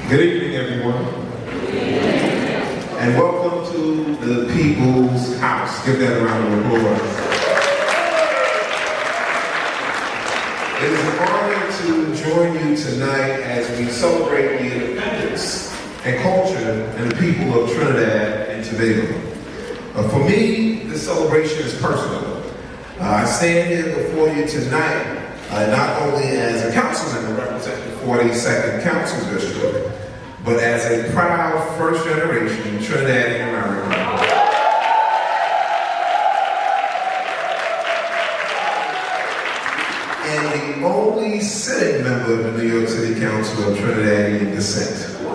Good evening, everyone. And welcome to the People's House. Give that a round of applause. It is an honor to join you tonight as we celebrate the independence and culture and the people of Trinidad and Tobago. For me, this celebration is personal. I stand here before you tonight not only as a councilman representing the 42nd Council District, but as a proud first-generation Trinidadian American. And the only sitting member of the New York City Council of Trinidadian descent. My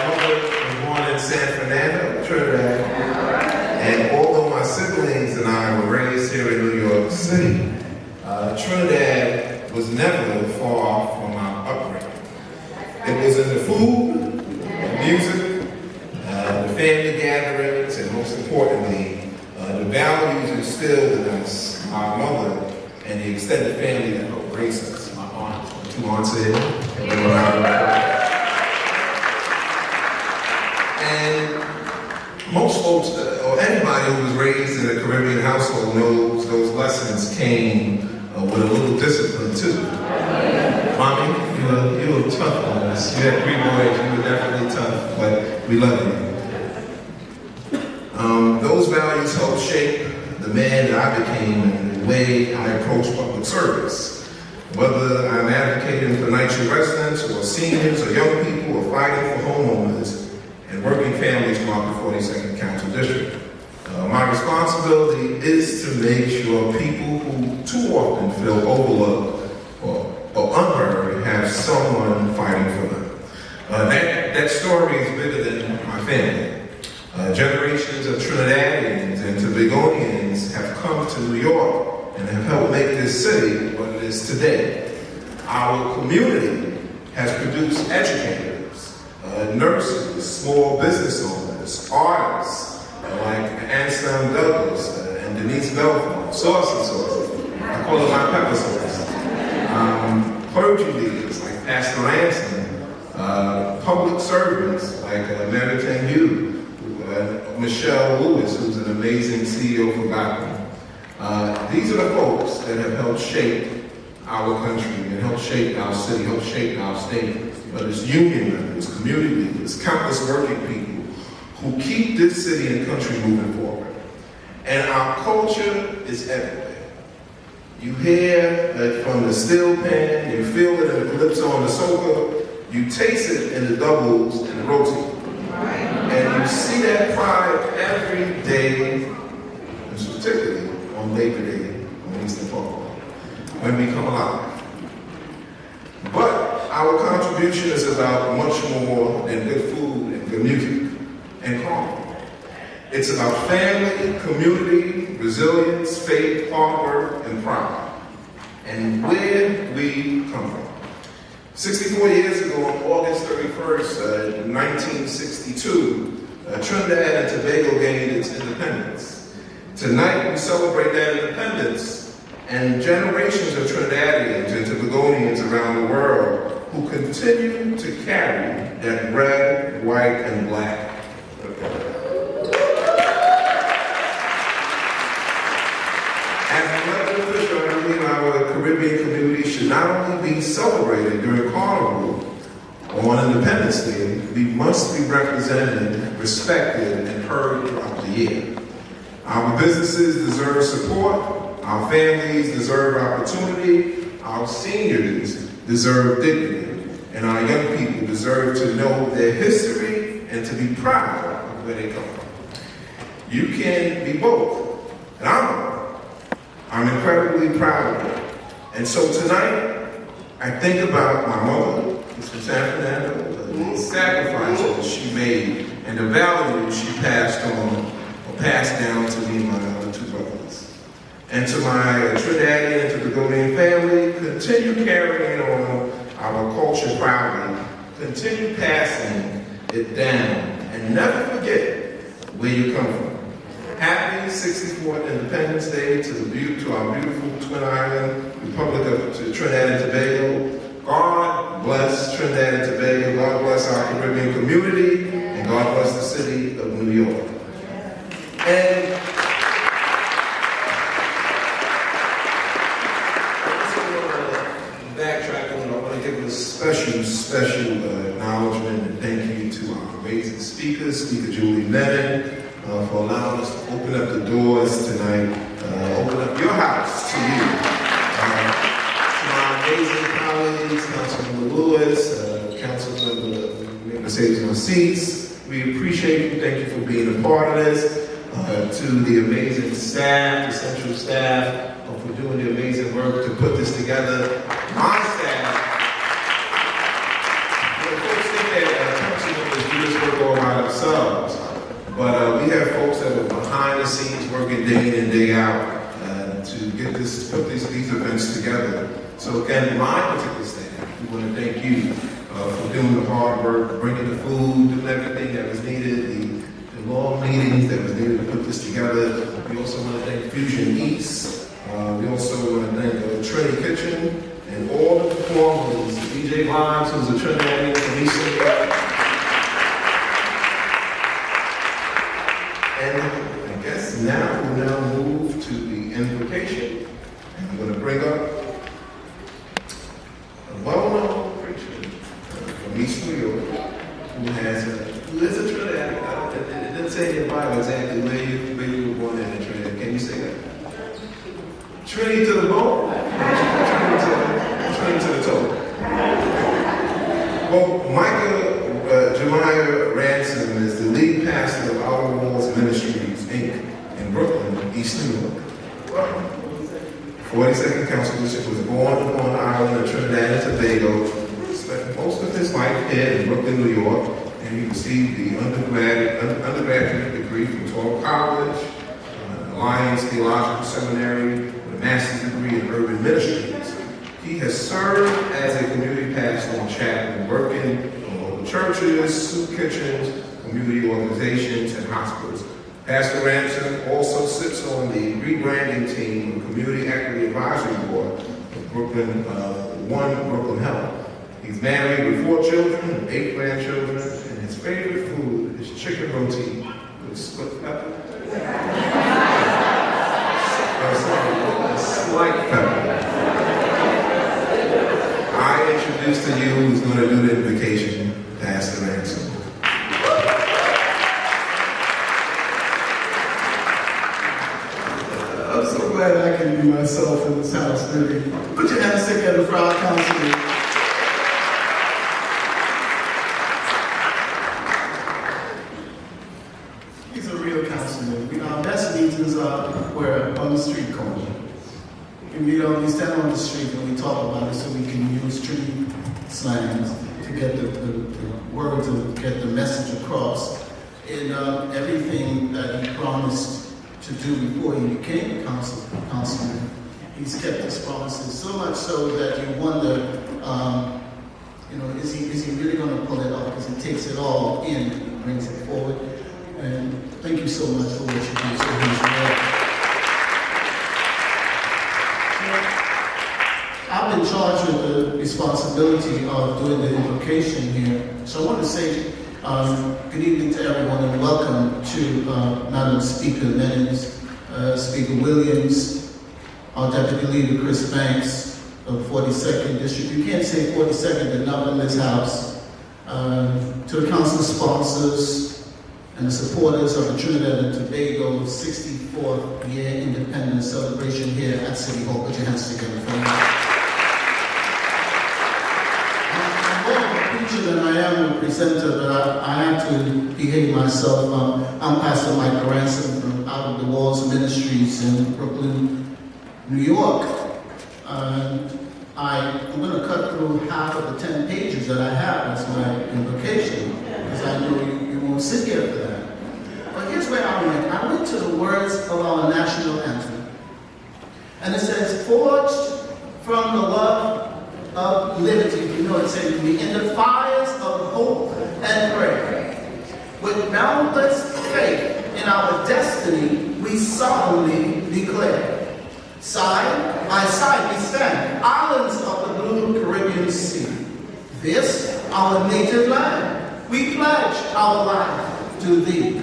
mother was born in San Fernando, Trinidad, and although my siblings and I were raised here in New York City, Trinidad was never far from our upbringing. It was in the food, the music, the family gatherings, and most importantly, the values instilled in us, our mother, and the extended family that helped raise us. My aunt, my two aunts here, and then and most folks, or anybody who was raised in a Caribbean household knows those lessons came with a little discipline too. Mommy, you were tough on us. You had 3 boys, you were definitely tough, but we love you. Those values helped shape the man that I became and the way I approach public service. Whether I'm advocating for NYC residents or seniors or young people or fighting for homeowners and working families throughout the 42nd Council District. My responsibility is to make sure people who too often feel overlooked or unheard have someone fighting for them. That story is bigger than my family. Generations of Trinidadians and Tobagonians have come to New York and have helped make this city what it is today. Our community has produced educators, nurses, small business owners, artists, like Anselm Douglas and Denise Belfort, sauce and sauce. I call it my pepper sauce. Clergy leaders like Pastor Ransom, public servants like Mary Hugh, Michelle Lewis, who's an amazing CEO for Tobago. These are the folks that have helped shape our country and helped shape our city, helped shape our state. But it's union members, community leaders, countless working people who keep this city and country moving forward. And our culture is everywhere. You hear it from the steel pan, you feel it in the calypso and the soca, you taste it in the doubles and the roti. And you see that pride every day, and particularly on Labor Day, on Eastern Park, when we come alive. But our contribution is about much more than good food and good music and calm. It's about family, community, resilience, faith, hard work, and pride. And where we come from. 64 years ago, on August 31st, 1962, Trinidad and Tobago gained its independence. Tonight, we celebrate that independence and generations of Trinidadians and Tobagonians around the world who continue to carry that red, white, and black. As an elected official, I believe our Caribbean community should not only be celebrated during Carnival or on Independence Day, we must be represented, respected, and heard throughout the year. Our businesses deserve support, our families deserve opportunity, our seniors deserve dignity, and our young people deserve to know their history and to be proud of where they come from. You can be both, and I'm incredibly proud of it. And so tonight, I think about my mother, who's from San Fernando, the sacrifices she made and the values she passed on or passed down to me and my other 2 brothers. And to my Trinidadian and Tobagonian family, continue carrying on our culture proudly, continue passing it down, and never forget where you come from. Happy 64th Independence Day to our beautiful Twin Island Republic of Trinidad and Tobago. Trinidad and Tobago. God bless our Caribbean community, and God bless the city of New York. And backtracking, I want to give a special acknowledgement and thank you to our amazing speakers, Speaker Julie Menon, for allowing us to open up the doors tonight, open up your house to you. To my amazing colleagues, Councilmember Lewis, Councilmember Mercedes Mercedes, we appreciate you. Thank you for being a part of this. To the amazing staff, the central staff, for doing the amazing work to put this together. My staff, folks think that council members do this work all by themselves, but we have folks that are behind the scenes working day in and day out to get this, put these events together. So again, my particular staff, we want to thank you for doing the hard work, bringing the food, doing everything that was needed, the long meetings that was needed to put this together. We also want to thank Fusion East. We also want to thank Trinity Kitchen and all the performers, DJ Vibes, who's a Trinidadian from East Trinidad. And I guess now we'll now move to the invocation. And I'm going to bring up a well-known preacher from East New York who is a Trinidadian. It didn't say in the Bible exactly where you were born in Trinidad. Can you say that? Trinity to the bone, Trinity to the toe. Well, Micah Jemiah Ransom is the lead pastor of Outer Walls Ministries, Inc. in Brooklyn, East New York. 42nd Council District, was born on Long Island, Trinidad and Tobago. Spent most of his life here in Brooklyn, New York, and he received the undergraduate degree from Tobago College, Alliance Theological Seminary, with a master's degree in urban ministries. He has served as a community pastor and chaplain, working in local churches, soup kitchens, community organizations, and hospitals. Pastor Ransom also sits on the rebranding team of Community Equity Advisory Board of Brooklyn Health. He's married with 4 children and 8 grandchildren, and his favorite food is chicken roti with split pepper. Slight pepper. I introduce to you who's going to do the invocation, Pastor Ransom. I'm so glad I can be myself in this house, really. Put your hands together for our councilman. He's a real councilman. Our best meetings are where on the street corner. We stand on the street and we talk about it so we can use street slangs to get the words and get the message across. And everything that he promised to do before he became councilman, he's kept his promises, so much so that you wonder, is he really going to pull it off? Because he takes it all in and brings it forward. And thank you so much for what you do. So he's I've been charged with the responsibility of doing the invocation here. So I want to say good evening to everyone and welcome to Madam Speaker Menons, Speaker Williams, our Deputy Leader Chris Banks of 42nd District. You can't say 42nd enough in this house. To the council sponsors and the supporters of the Trinidad and Tobago 64th year independence celebration here at City Hall. Put your hands together for me. Than I am a presenter, but I have to behave myself. I'm Pastor Mike Ransom from Out of the Walls Ministries in Brooklyn, New York. I'm going to cut through half of the 10 pages that I have as my invocation, because I know you won't sit here for that. But here's where I went. I went to the words of our national anthem. And it says, forged from the love of liberty. You know it says, in the fires of hope and prayer. With boundless faith in our destiny, we solemnly declare. Side by side we stand, islands of the blue Caribbean Sea. This our native land. We pledge our life to thee.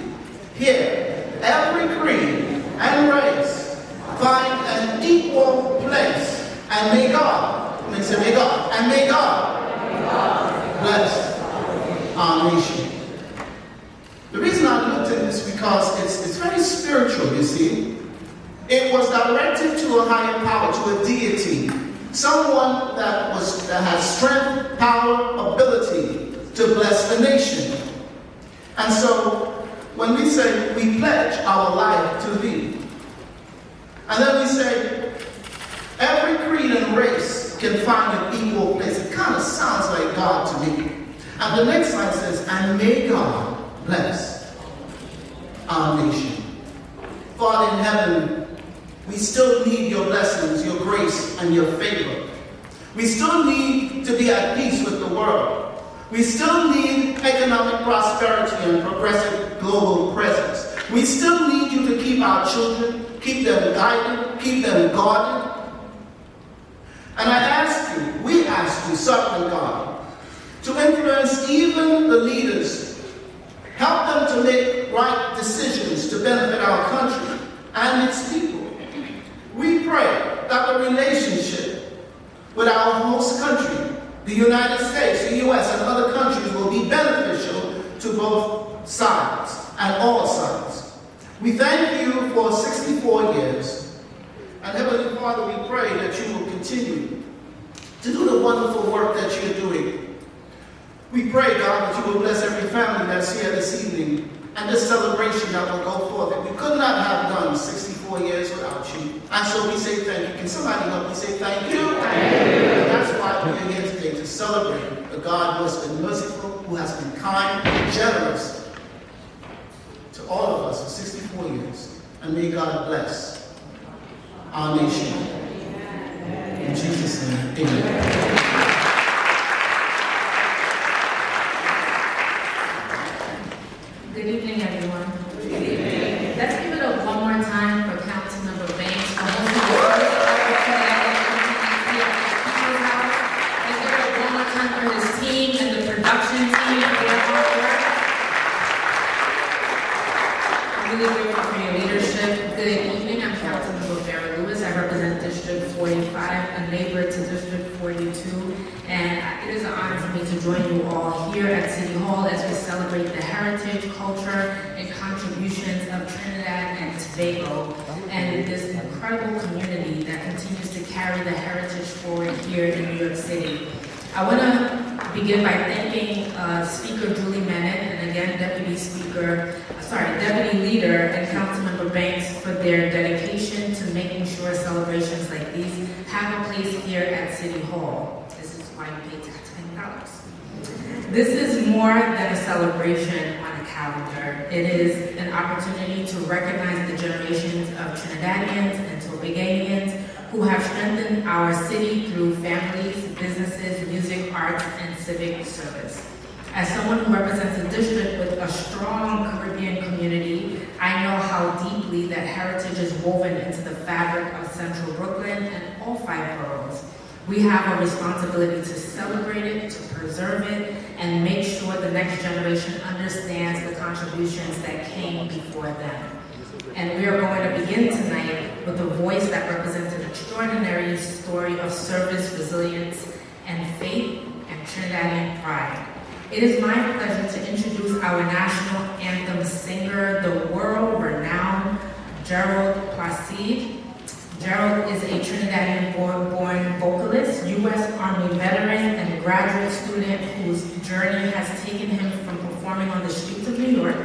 Here, every creed and race find an equal place. And may God, and may God bless our nation. The reason I looked at this because it's very spiritual, you see. It was directed to a higher power, to a deity, someone that had strength, power, ability to bless the nation. And so when we say we pledge our life to thee, and then we say every creed and race can find an equal place, it kind of sounds like God to me. And the next line says, and may God bless our nation. Father in heaven, we still need your blessings, your grace, and your favor. We still need to be at peace with the world. We still need economic prosperity and progressive global presence. We still need you to keep our children, keep them guided, keep them guarded. And we ask you, sovereign God, to influence even the leaders. Help them to make right decisions to benefit our country and its people. We pray that the relationship with our host country, the United States, the U.S., and other countries will be beneficial to both sides and all sides. We thank you for 64 years. And Heavenly Father, we pray that you will continue to do the wonderful work that you're doing. We pray, God, that you will bless every family that's here this evening and this celebration that will go forth. That we could not have done 64 years without you. And so we say thank you. Can somebody help me say thank you? Thank you. And that's why we're here today, to celebrate a God who has been merciful, who has been kind and generous to all of us for 64 years. And may God bless our nation. In Jesus' name, amen. Good evening, everyone. Good evening. Let's give it up one more time for Councilmember Banks for hosting the first ever Trinidad here at the People's House. Let's give it up one more time for his team and the production team for their hard work. I'm really grateful for your leadership. Good evening. I'm Councilmember Lewis. I represent District 45, a neighbor to District 42. And it is an honor for me to join you all here at City Hall as we celebrate the heritage, culture, and contributions of Trinidad and Tobago, and this incredible community that continues to carry the heritage forward here in New York City. I want to begin by thanking Speaker Julie Manet and again Deputy Leader and Councilmember Banks for their dedication to making sure celebrations like these have a place here at City Hall. This is why we pay taxpaying dollars. This is more than a celebration on a calendar. It is an opportunity to recognize the generations of Trinidadians and Tobagonians who have strengthened our city through families, businesses, music, arts, and civic service. As someone who represents a district with a strong Caribbean community, I know how deeply that heritage is woven into the fabric of Central Brooklyn and all 5 boroughs. We have a responsibility to celebrate it, to preserve it, and make sure the next generation understands the contributions that came before them. And we are going to begin tonight with a voice that represents an extraordinary story of service, resilience, and faith, and Trinidadian pride. It is my pleasure to introduce our national anthem singer, the world-renowned Gerald Placide. Gerald is a Trinidadian-born vocalist, U.S. Army veteran, and graduate student whose journey has taken him from performing on the streets of New York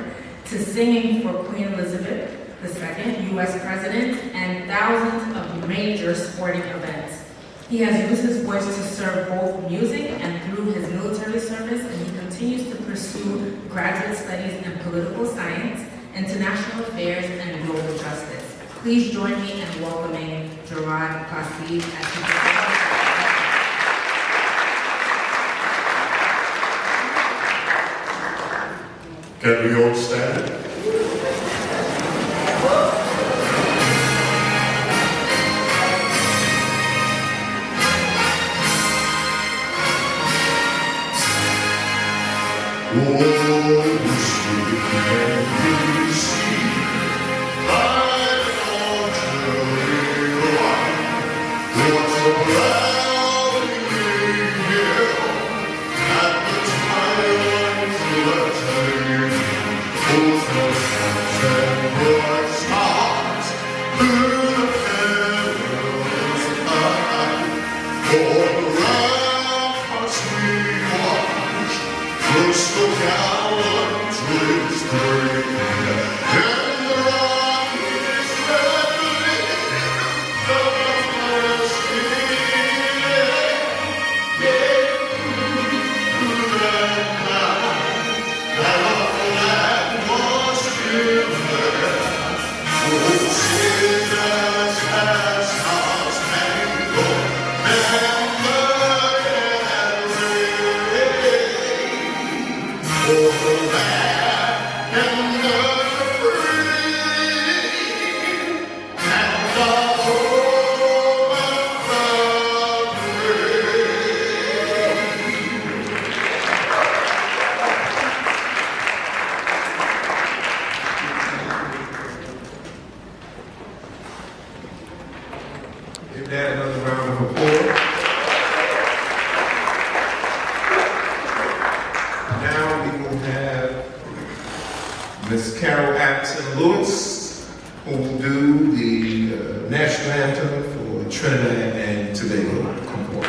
to singing for Queen Elizabeth II, U.S. President, and thousands of major sporting events. He has used his voice to serve both music and through his military service, and he continues to pursue graduate studies in political science, international affairs, and global justice. Please join me in welcoming Gerard Placide as he Can we all stand? Give that another round of applause. Now we will have Miss Carol Atson Lewis, who will do the national anthem for Trinidad and Tobago. Come forward.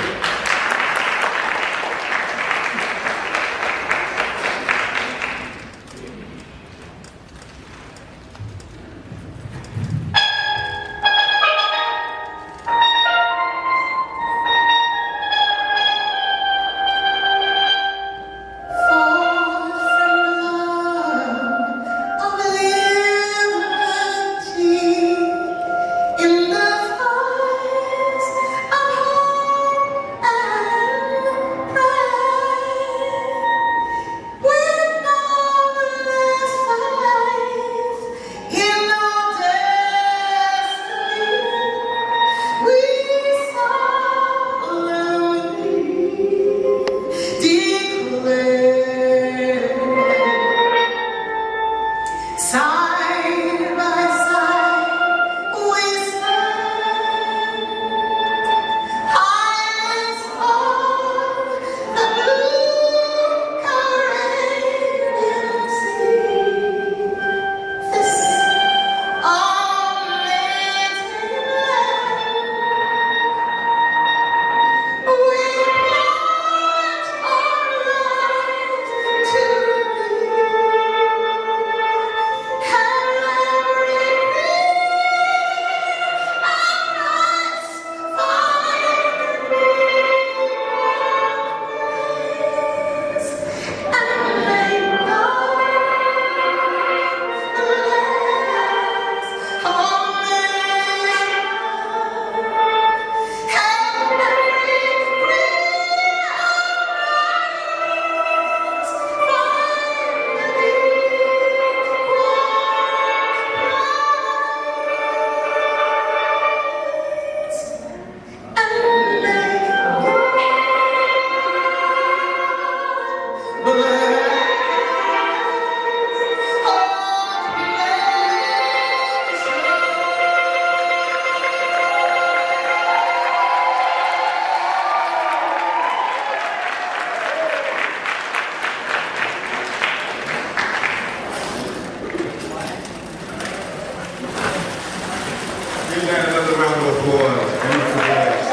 Give that another round of applause. Beautiful voice.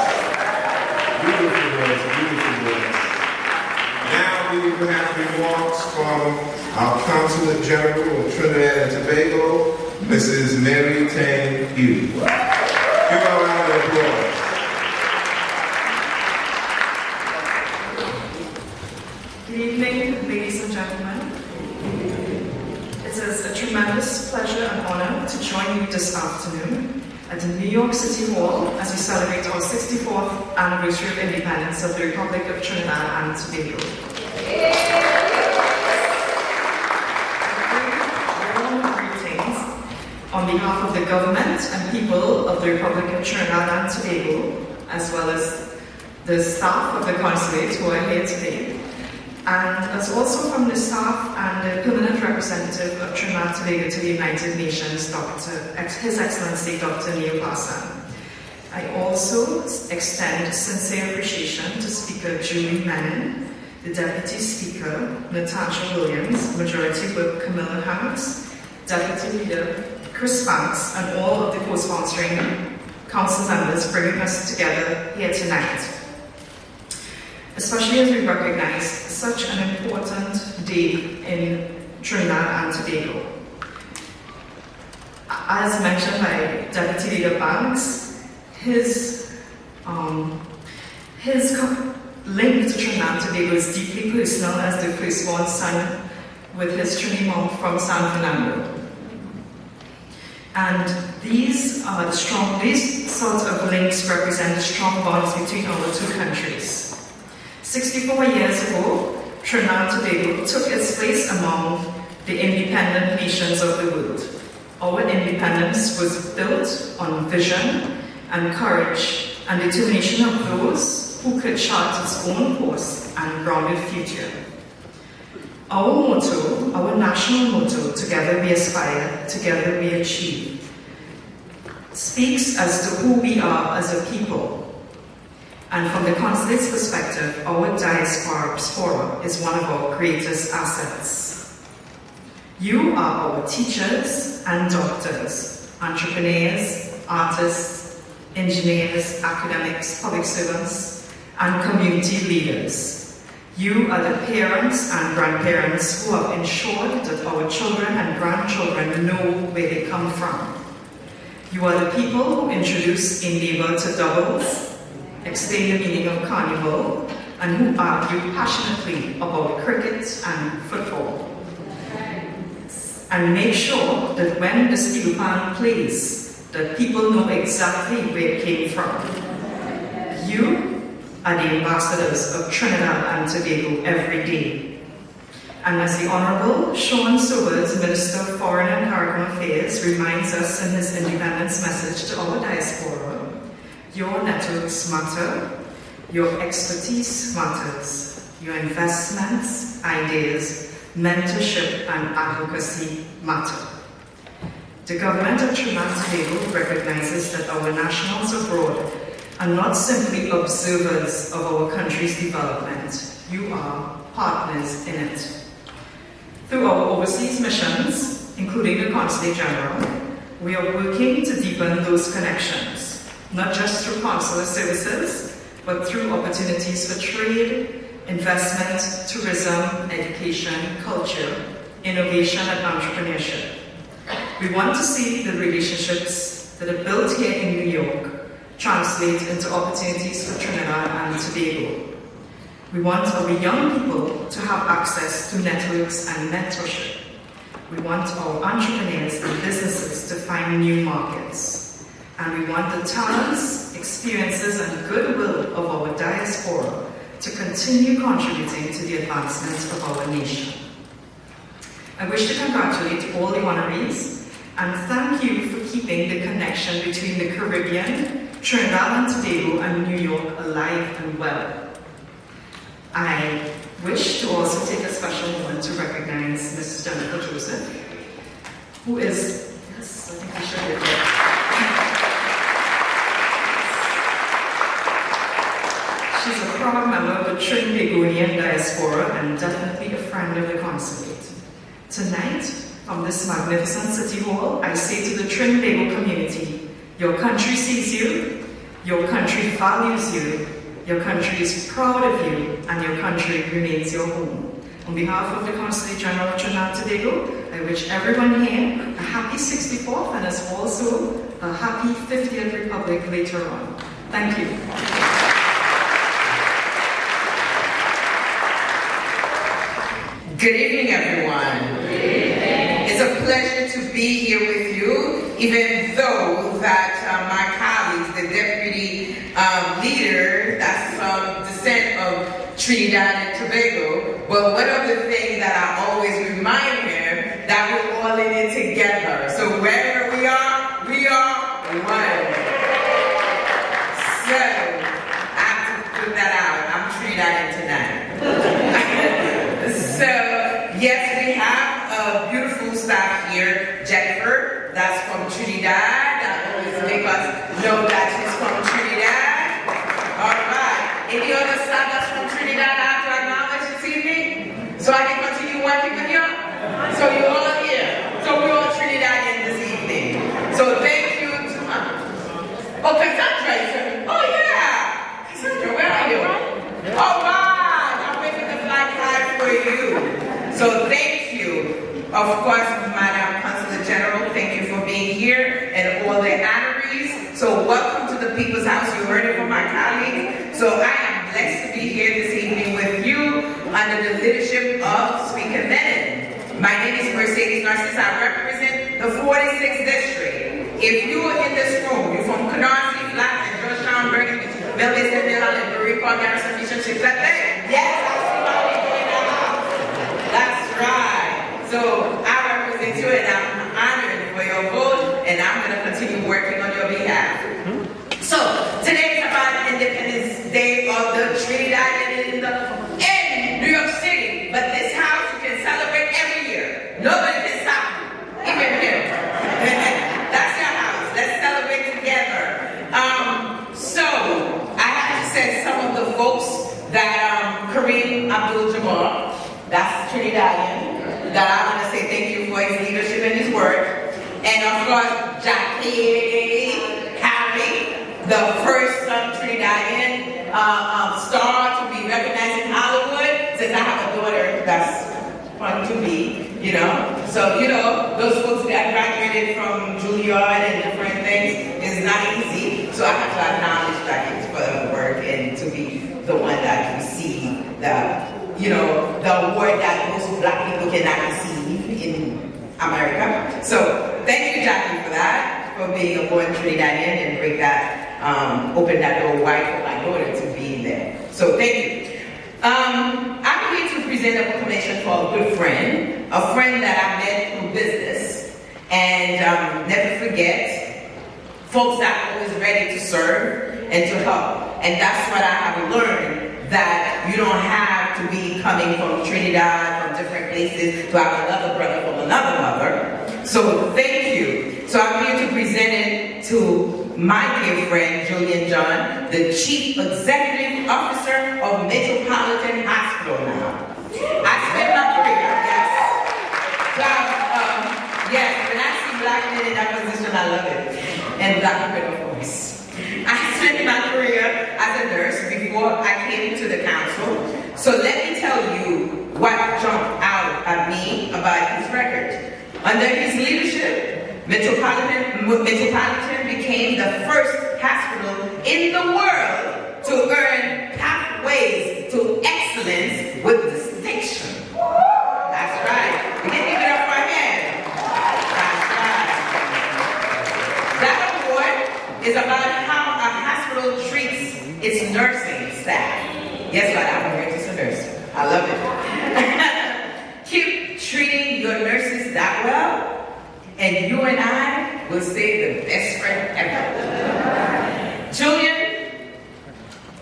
Beautiful voice. Beautiful voice. Now we will have remarks from our Consulate General of Trinidad and Tobago, Mrs. Mary Tang Yu. Give her a round of applause. Good evening, ladies and gentlemen. It is a tremendous pleasure and honor to join you this afternoon at the New York City Hall as we celebrate our 64th anniversary of independence of the Republic of Trinidad and Tobago. Warm greetings on behalf of the government and people of the Republic of Trinidad and Tobago, as well as the staff of the consulate who are here today. and as also from the staff and the permanent representative of Trinidad and Tobago to the United Nations, His Excellency Dr. Neil Passan. I also extend sincere appreciation to Speaker Julie Menon, the Deputy Speaker Natasha Williams, Majority Whip Camilla Harris, Deputy Leader Chris Banks, and all of the co-sponsoring council members bringing us together here tonight. Especially as we recognize such an important day in Trinidad and Tobago. As mentioned by Deputy Leader Banks, his link to Trinidad and Tobago is deeply personal as the firstborn son with his Trini mom from San Fernando. And these sorts of links represent strong bonds between our two countries. 64 years ago, Trinidad and Tobago took its place among the independent nations of the world. Our independence was built on vision and courage and determination of those who could chart its own course and grounded future. Our motto, our national motto, "Together we aspire, together we achieve," speaks as to who we are as a people. And from the consulate's perspective, our diaspora is one of our greatest assets. You are our teachers and doctors, entrepreneurs, artists, engineers, academics, public servants, and community leaders. You are the parents and grandparents who have ensured that our children and grandchildren know where they come from. You are the people who introduce a neighbor to doubles, explain the meaning of carnival, and who argue passionately about cricket and football. And make sure that when the steel pan plays, that people know exactly where it came from. You are the ambassadors of Trinidad and Tobago every day. And as the Honorable Sean Sobers, Minister of Foreign and Caribbean Affairs, reminds us in his independence message to our diaspora, your networks matter, your expertise matters, your investments, ideas, mentorship, and advocacy matter. The government of Trinidad and Tobago recognizes that our nationals abroad are not simply observers of our country's development. You are partners in it. Through our overseas missions, including the Consulate General, we are working to deepen those connections, not just through consular services, but through opportunities for trade, investment, tourism, education, culture, innovation, and entrepreneurship. We want to see the relationships that are built here in New York translate into opportunities for Trinidad and Tobago. We want our young people to have access to networks and mentorship. We want our entrepreneurs and businesses to find new markets. And we want the talents, experiences, and goodwill of our diaspora to continue contributing to the advancement of our nation. I wish to congratulate all the honorees and thank you for keeping the connection between the Caribbean, Trinidad and Tobago, and New York alive and well. I wish to also take a special moment to recognize Mrs. Jennifer Joseph, who is, yes, I think I should get there. She's a proud member of the Trinbagonian diaspora and definitely a friend of the consulate. Tonight, from this magnificent city hall, I say to the Trinbago community, your country sees you, your country values you, your country is proud of you, and your country remains your home. On behalf of the Consulate General of Trinidad and Tobago, I wish everyone here a happy 64th and as also a happy 50th Republic later on. Thank you. Good evening, everyone. Good evening. It's a pleasure to be here with you, even though that my colleagues, the deputy leader, that's from descent of Trinidad and Tobago, but one of the things that I always remind him that we're all in it together. So wherever we are one. So I have to put that out. I'm Trinidadian tonight. Yes, we have a beautiful staff here. Jennifer, that's from Trinidad. That always make us know that she's from Trinidad. All right. Any other staff that's from Trinidad I have to acknowledge this evening? So I can continue working with you? So you're all here. So we're all Trinidadian this evening. So thank you to oh, Cassandra is here. Oh yeah. Cassandra, where are you? All right. I'm making the flag high for you. So thank you. Of course, Madam Consular General, thank you for being here and all the honorees. So welcome to the People's House. You heard it from my colleagues. So I am blessed to be here this evening with you under the leadership of Speaker Menon. My name is Mercedes Narcisse. I represent the 46th District. If you are in this room, you're from Canarsie, Flatland, Georgetown, Bergen, Melville, and Marie Park, Garrison, Mission, Chick-fil-A. Yes, I see my people in the house. That's right. So I represent you and I'm honored for your vote and I'm going to continue working on your behalf. So today is about Independence Day of the Trinidad in New York City. But this house you can celebrate every year. Nobody can stop you, even him. That's your house. Let's celebrate together. So I have to say some of the folks that Kareem Abdul-Jabbar, that's Trinidadian, that I want to say thank you for his leadership and his work. And of course, Jackie Harry, the first Trinidadian star to be recognized in Hollywood, since I have a daughter that's fun to be, you know. So, you know, those folks that graduated from Juilliard and different things is not easy. So I have to acknowledge Jackie for the work and to be the one that received the, you know, the award that most black people cannot receive in America. So thank you, Jackie, for that, for being a born Trinidadian and bring that, open that door wide for my daughter to be there. So thank you. I'm here to present a proclamation for a good friend, a friend that I met through business, and never forget, folks that are always ready to serve and to help. And that's what I have learned, that you don't have to be coming from Trinidad, from different places, to have another brother from another mother. So thank you. So I'm here to present it to my dear friend, Julian John, the Chief Executive Officer of Metropolitan Hospital now. I spent my career, yes. So, yes, when I see black men in that position, I love it. And black women, of course. I spent my career as a nurse before I came into the council. So let me tell you what jumped out at me about his record. Under his leadership, Metropolitan became the first hospital in the world to earn pathways to excellence with distinction. That's right. We can give it up for him. That's right. That award is about how a hospital treats its nursing staff. Yes, but I'm a registered nurse. I love it. Keep treating your nurses that well, and you and I will stay the best friend ever. Julian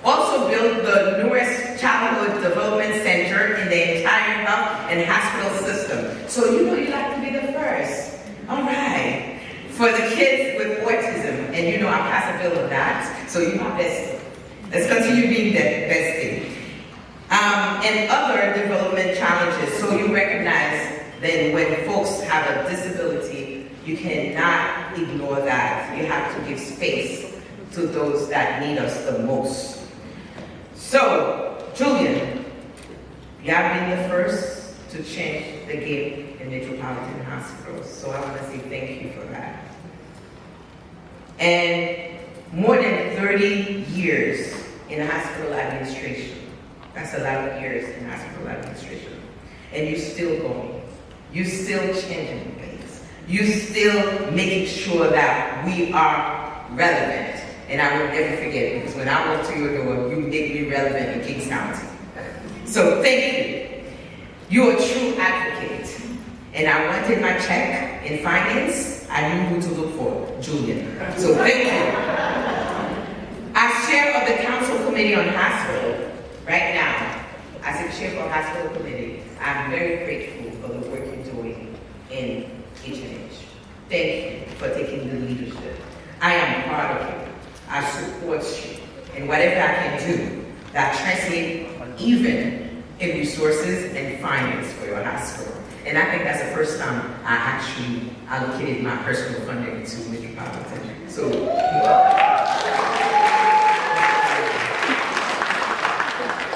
also built the newest childhood development center in the entire health and hospital system. So you know you like to be the first. All right. For the kids with autism, and you know I pass a bill of that, so you are bestie. Let's continue being the bestie. And other development challenges, so you recognize that when folks have a disability, you cannot ignore that. You have to give space to those that need us the most. So, Julian, you have been the first to change the game in Metropolitan Hospitals, so I want to say thank you for that. And more than 30 years in hospital administration. That's a lot of years in hospital administration. And you're still going. You're still changing things. You're still making sure that we are relevant. And I will never forget, because when I walk to your door, you make me relevant in Kings County. So thank you. You're a true advocate. And I wanted my check in finance. I knew who to look for, Julian. So thank you. As chair of the Council Committee on Hospital, right now, as a chair chair for hospital committee, I'm very grateful for the work you're doing in H&H. Thank you for taking the leadership. I am proud of you. I support you. And whatever I can do that translates even in resources and finance for your hospital. And I think that's the first time I actually allocated my personal funding to Metropolitan. So,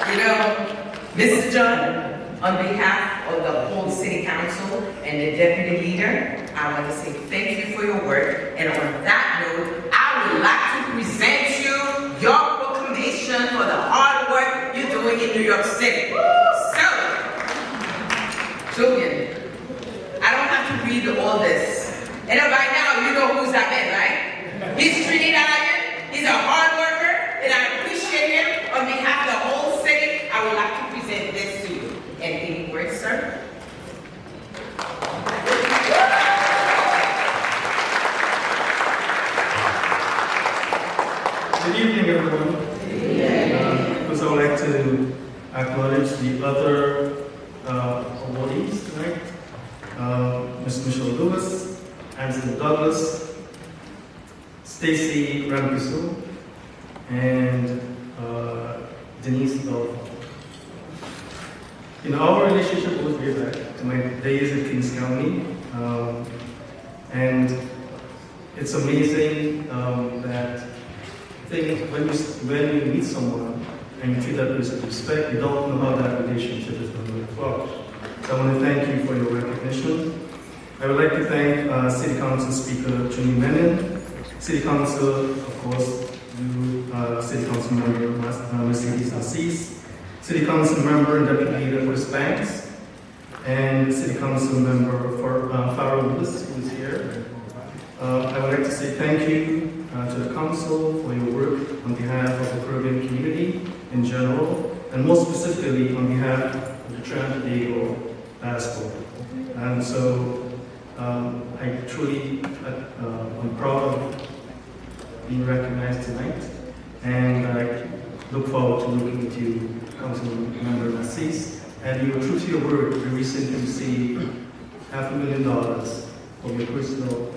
you know, Mr. John, on behalf of the whole City Council and the Deputy Leader, I want to say thank you for your work. And on that note, I would like to present you your proclamation for the hard work you're doing in New York City. So, Julian, I don't have to read all this. And by now, you know who's that man, right? He's Trinidadian, he's a hard worker, and I appreciate him. On behalf of the whole city, I would like to present this to you. And any words, sir? Good evening, everyone. First, I would like to acknowledge the other awardees tonight. Ms. Michelle Lewis, Anson Douglas, Stacy Rampisu, and Denise Bell. You know, our relationship goes way back to my days in Kings County, and it's amazing that I think when you meet someone and you treat that person with respect, you don't know how that relationship is going to flourish. So I want to thank you for your recognition. I would like to thank City Council Speaker Chuni Menon, City Council, of course, you, City Council Member Mercedes Assis, City Council Member and Deputy Leader Chris Banks, and City Council Member for Farrell Lewis, who is here. I would like to say thank you to the Council for your work on behalf of the Caribbean community in general, and more specifically on behalf of the Trinidad and Tobago diaspora. And so I truly am proud of being recognized tonight, and I look forward to working with you, Council Member Assis. And you were true to your word. You recently received $500,000 for your personal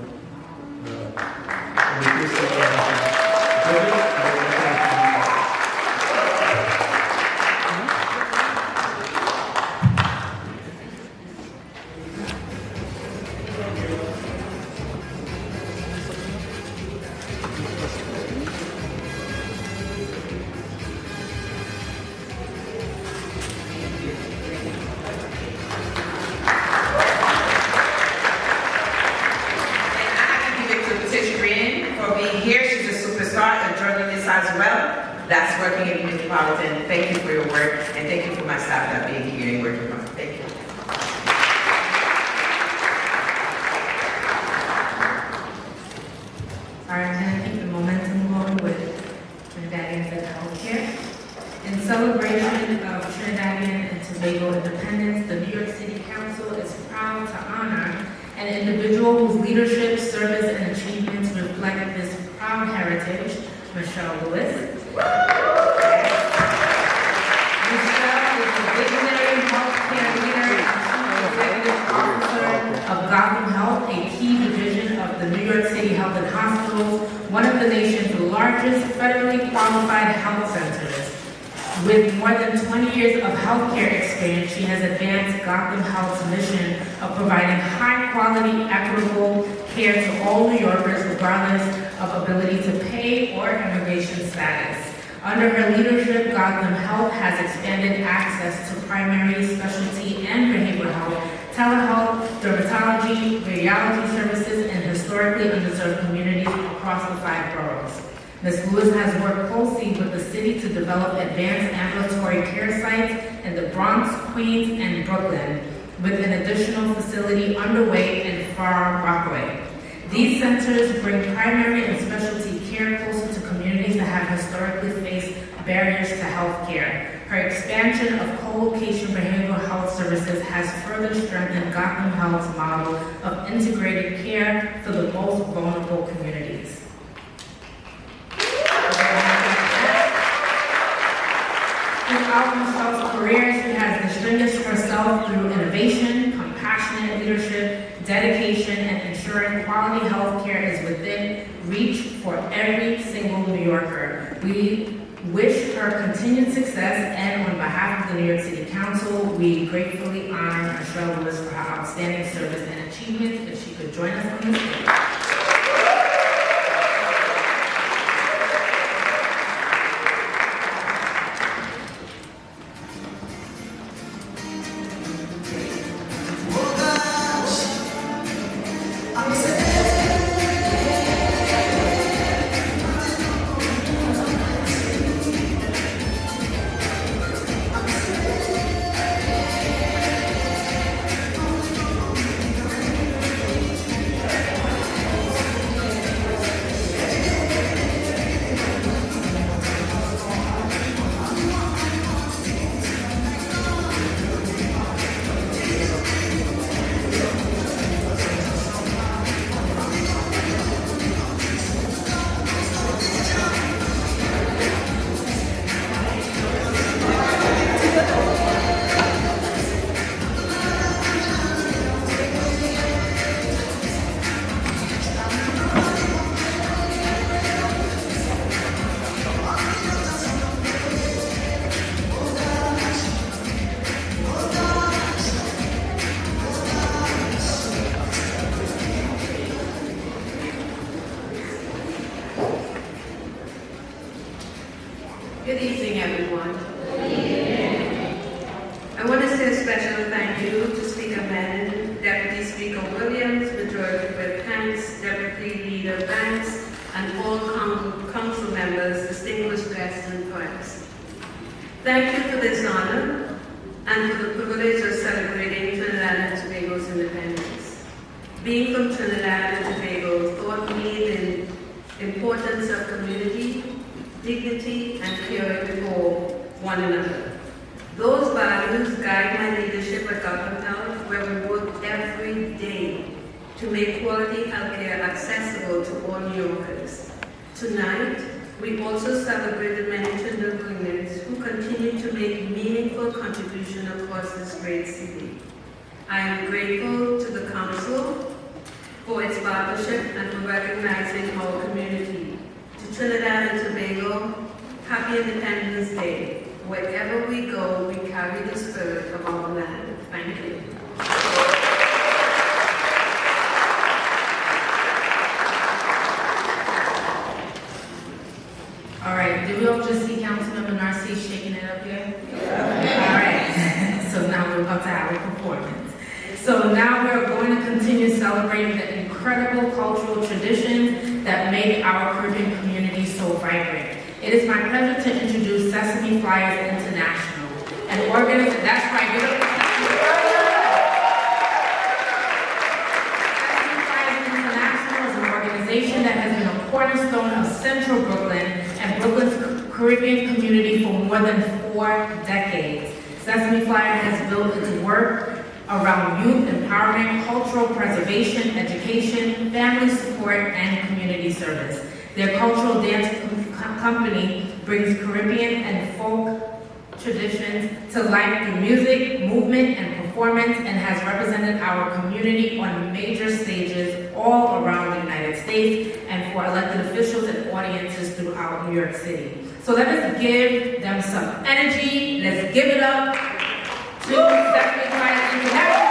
that's working in Metropolitan. Thank you for your work, and thank you for my staff that being here and working hard. Thank you. Sorry, I'm going to keep the momentum going with Trinidadians and healthcare. In celebration of Trinidadian and Tobago independence, the New York City Council is proud to honor an individual whose leadership, service, and achievements reflect this proud heritage, Michelle Lewis. Michelle is the visionary healthcare leader and chief executive officer of Gotham Health, a key division of the New York City Health and Hospitals, one of the nation's largest federally qualified health centers. With more than 20 years of healthcare experience, she has advanced Gotham Health's mission of providing high-quality, equitable care to all New Yorkers, regardless of ability to pay or immigration status. Under her leadership, Gotham Health has expanded access to primary, specialty, and behavioral health, telehealth, dermatology, radiology services, in historically underserved communities across the 5 boroughs. Ms. Lewis has worked closely with the city to develop advanced ambulatory care sites in the Bronx, Queens, and Brooklyn, with an additional facility underway in Far Rockaway. These centers bring primary and specialty care closer to communities that have historically faced barriers to health care. Her expansion of co-location behavioral health services has further strengthened Gotham Health's model of integrated care for the most vulnerable communities. Throughout Michelle's career, she has We wish her continued success, and on behalf of the New York City Council, we gratefully honor Michelle Lewis for her outstanding service and achievements. If she could join us on the stage. Good evening, everyone. I want to say a special thank you to Speaker Menon, Deputy Speaker Williams, Majority Whip Hanks, Deputy Leader Banks, and all council members, distinguished guests and friends. Thank you for this honor and for the privilege of celebrating Trinidad and Tobago's independence. Being from Trinidad and Tobago taught me the importance of community, dignity, and caring for one another. Those values guide my leadership at Government Health, where we work every day to make quality healthcare accessible to all New Yorkers. Tonight, we also celebrate the many Trinidadians who continue to make meaningful contribution across this great city. I am grateful to the Council for its partnership and for recognizing our community. To Trinidad and Tobago, happy Independence Day. Wherever we go, we carry the spirit of our land. Thank you. All right, did we all just see Councilmember Narcisse shaking it up here? Yeah. All right, so now we're about to have a performance. So now we're going to continue celebrating the incredible cultural traditions that make our Caribbean community so vibrant. It is my pleasure to introduce Sesame Flyers International, an organization, that's right, give it up for Sesame Flyers International is an organization that has been a cornerstone of Central Brooklyn and Brooklyn's Caribbean community for more than 4 decades. Sesame Flyers has built its work around youth empowerment, cultural preservation, education, family support, and community service. Their cultural dance company brings Caribbean and folk traditions to life through music, movement, and performance, and has represented our community on major stages all around the United States and for elected officials and audiences throughout New York City. So let us give them some energy. Let's give it up to Sesame Flyers International.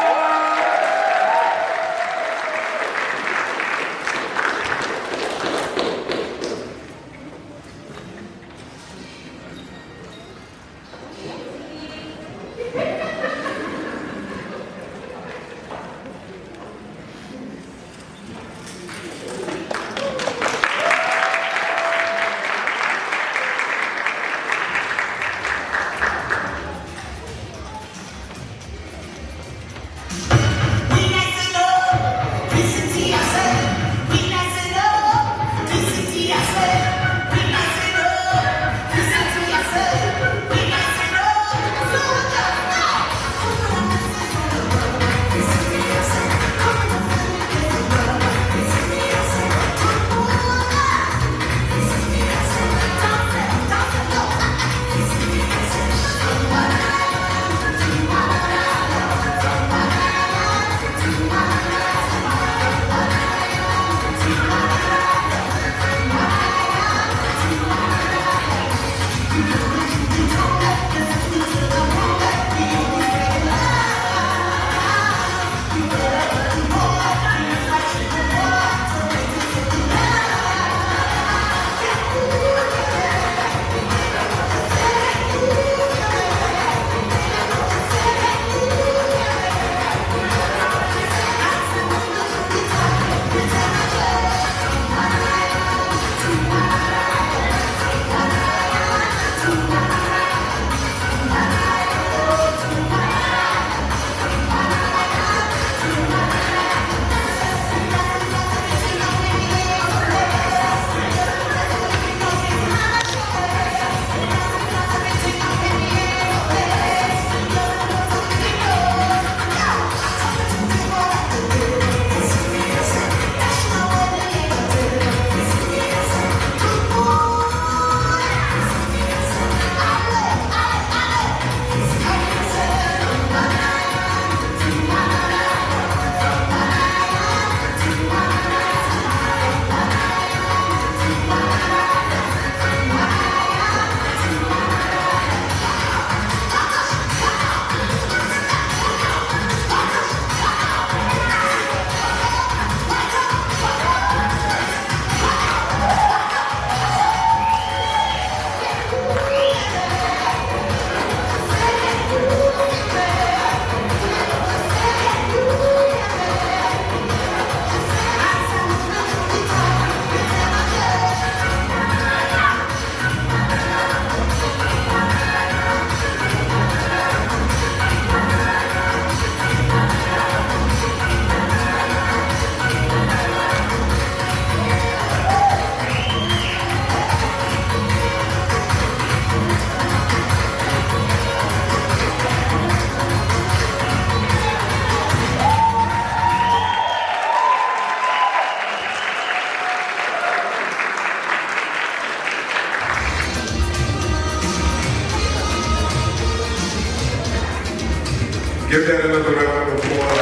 Give that another round of applause.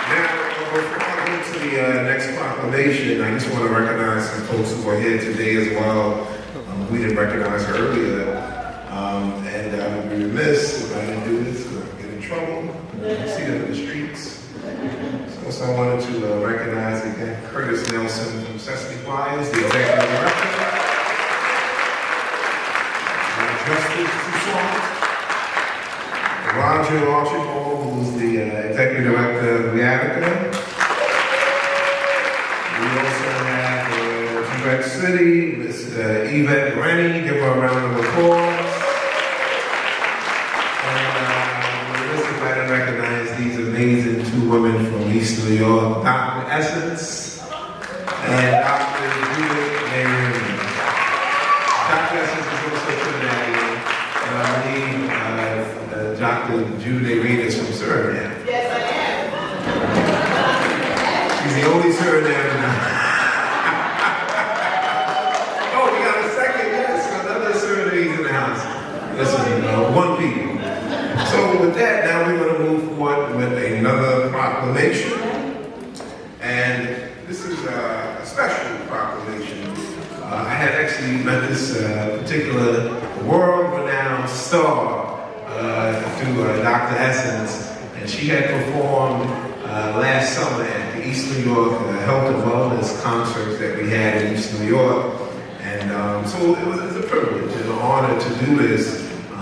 Now, before I go to the next proclamation, I just want to recognize some folks who are here today as well. We didn't recognize earlier. And I would be remiss if I didn't do this because I could get in trouble. I see them in the streets. So I wanted to recognize again Curtis Nelson from Sesame Flyers, the executive director. Justice Toussaint. Roger Archibald, who's the executive director of Reatica. We also have Quebec City, Ms. Yvette Rennie, give her a round of applause. I didn't recognize these amazing two women from East New York, Dr. Essence and Dr. Judith Marion. Dr. Essence is also Trinidadian, and I believe Dr. Judith Marion is from Suriname. Yes, I am. She's the only Suriname now. Oh, we got a second, yes, another Surinamese in the house. Listen, one people. So with that, now we're going to move forward with another proclamation. And this is a special proclamation. I had actually met this particular world-renowned star through Dr. Essence, and she had performed last summer at the East New York Health and Wellness concerts that we had in East New York. And so it was a privilege and an honor to do this.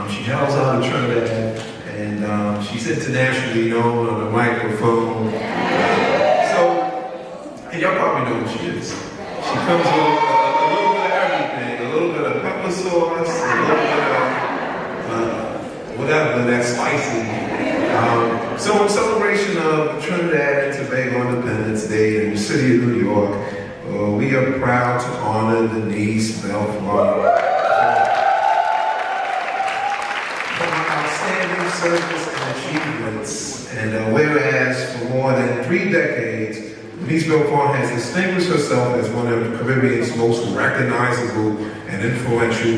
She hails out of Trinidad, and she's internationally known on the microphone. And y'all probably know who she is. She comes with a little bit of everything, a little bit of pepper sauce, a little bit of whatever, that's spicy. So in celebration of Trinidad and Tobago Independence Day in the city of New York, we are proud to honor Denise Belfort. Service and achievements, and whereas for more than 3 decades, Denise Belfort has distinguished herself as one of the Caribbean's most recognizable and influential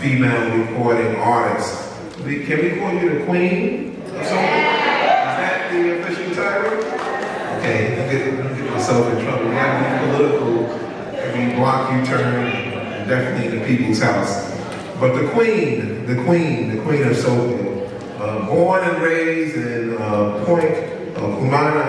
female recording artists. Can we call you the Queen of Soul? Is that the official title? Okay, let me get myself in trouble. We have to be political every block you turn, and definitely in the people's house. But the Queen of Soul. Born and raised in Point Cumana,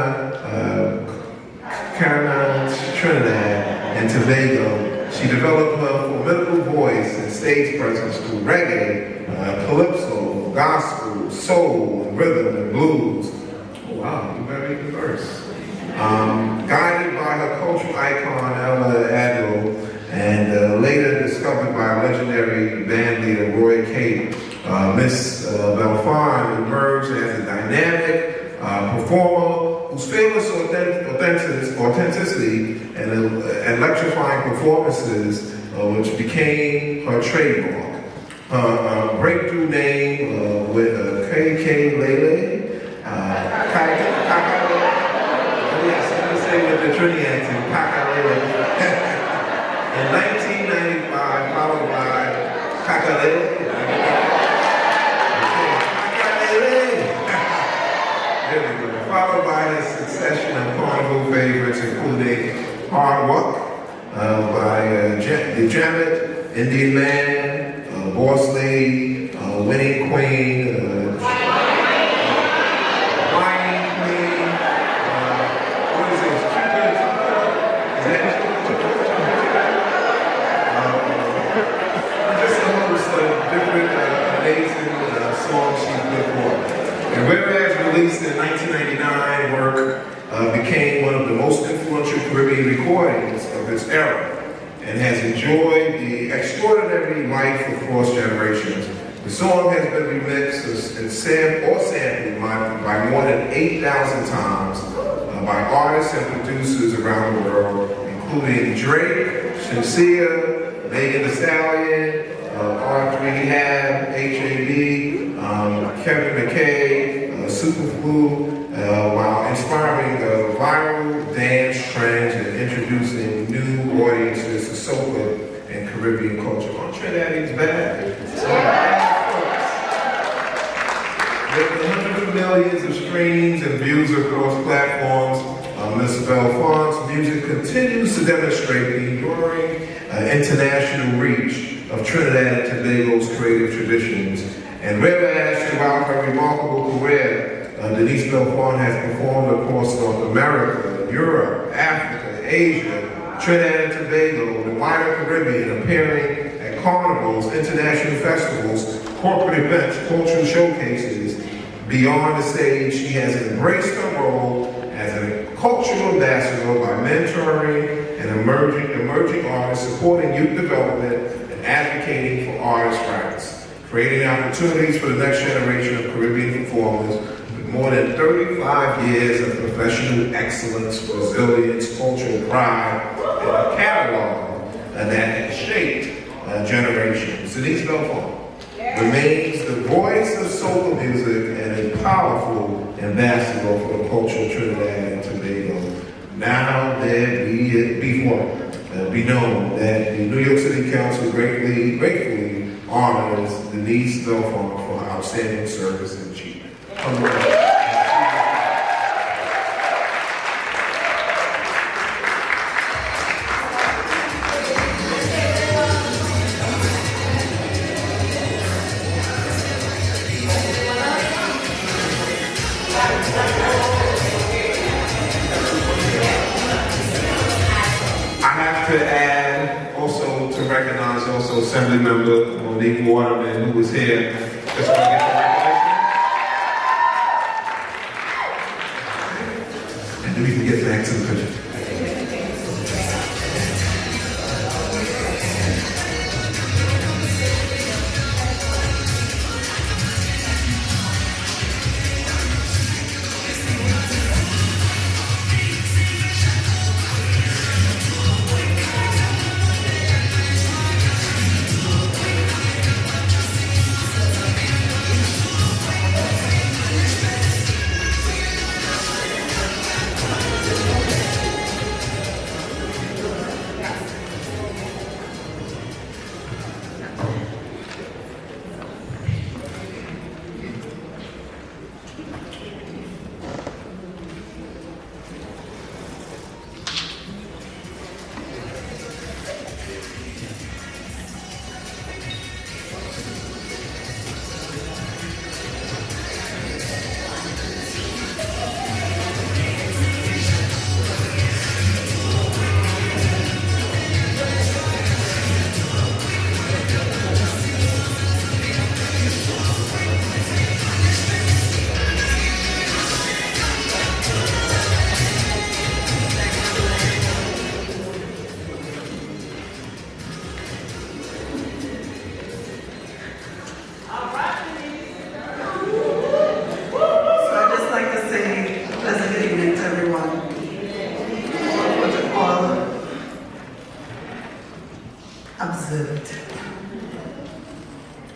Trinidad and Tobago, she developed her formidable voice and stage presence through reggae, calypso, gospel, soul, rhythm, and blues. Oh, wow, you're very diverse. Guided by her cultural icon, Ella Addo, and later discovered by legendary band leader Roy Cape, Miss Belfort emerged as a dynamic performer whose fearless authenticity and electrifying performances, which became her trademark. Her breakthrough name with KK Lele, yes, I'm going to say with the Trinidad team, Kakalele. In 1995, followed by Kakalele. Followed by a succession of carnival favorites, including Hard Work by the Jammet, Indian Man, Boss Lady, Winning Queen, Whining Queen, what is this? Just a host of different amazing songs she's performed. And whereas released in 1999, work became one of the most influential Caribbean recordings of its era and has enjoyed the extraordinary life across generations. The song has been remixed and sampled by more than 8,000 times by artists and producers around the world, including Drake, Shinsia, Megan Thee Stallion, R3 Hab, HAB, Kevin McKay, Superflu, while inspiring viral dance trends and introducing new audiences to soca and Caribbean culture. On Trinidadians bad. millions of streams and views across platforms, Ms. Belfont's music continues to demonstrate the enduring international reach of Trinidad and Tobago's creative traditions. And whereas throughout her remarkable career, Denise Belfont has performed across North America, Europe, Africa, Asia, Trinidad and Tobago, the wider Caribbean, appearing at carnivals, international festivals, corporate events, cultural showcases. Beyond the stage, she has embraced her role as a cultural ambassador by mentoring and emerging artists, supporting youth development, and advocating for artists' rights, creating opportunities for the next generation of Caribbean performers with more than 35 years of professional excellence, resilience, cultural pride, and a catalog that has shaped generations. Denise Belfont remains the voice of soul music and a powerful ambassador for the culture of Trinidad and Tobago. Now that be known that the New York City Council gratefully honors Denise Belfont for her outstanding service and achievement. To add, also to recognize also Assembly Member Monique Waterman, who was here. Just want to get the recognition. And then we can get back to the picture.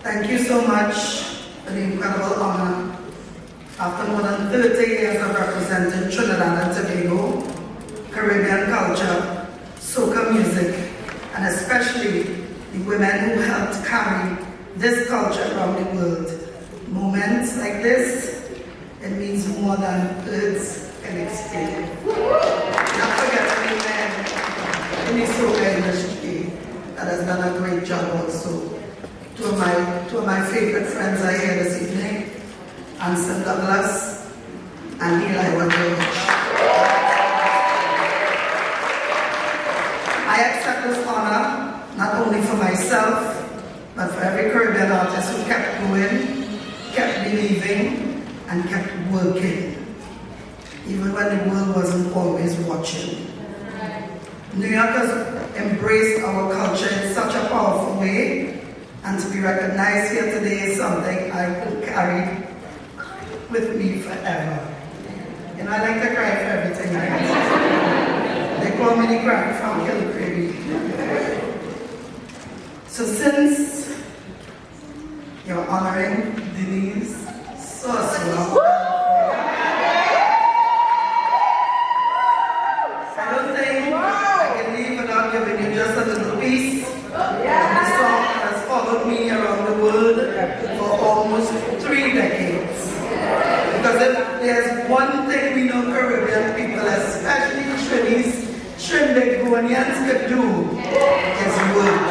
Thank you so much for the incredible honor. After more than 30 years of representing Trinidad and Tobago, Caribbean culture, soca music, and especially the women who helped carry this culture around the world. Moments like this, it means more than words can explain. Not forgetting the men in the soca industry that has done a great job also. Two of my favorite friends are here this evening, Anson Douglas and Eli George. I accept this honor not only for myself, but for every Caribbean artist who kept going, kept believing, and kept working, even when the world wasn't always watching. New Yorkers embraced our culture in such a powerful way, and to be recognized here today is something I will carry with me forever. You know, I like to cry for everything I do. They call me the cry from Kilcreedy. So since you're honoring Denise so I don't think I can leave without giving you just a little piece of the song that has followed me around the world for almost 3 decades. Because it there's one thing we know Caribbean people, especially Trinidadians, could do, is work.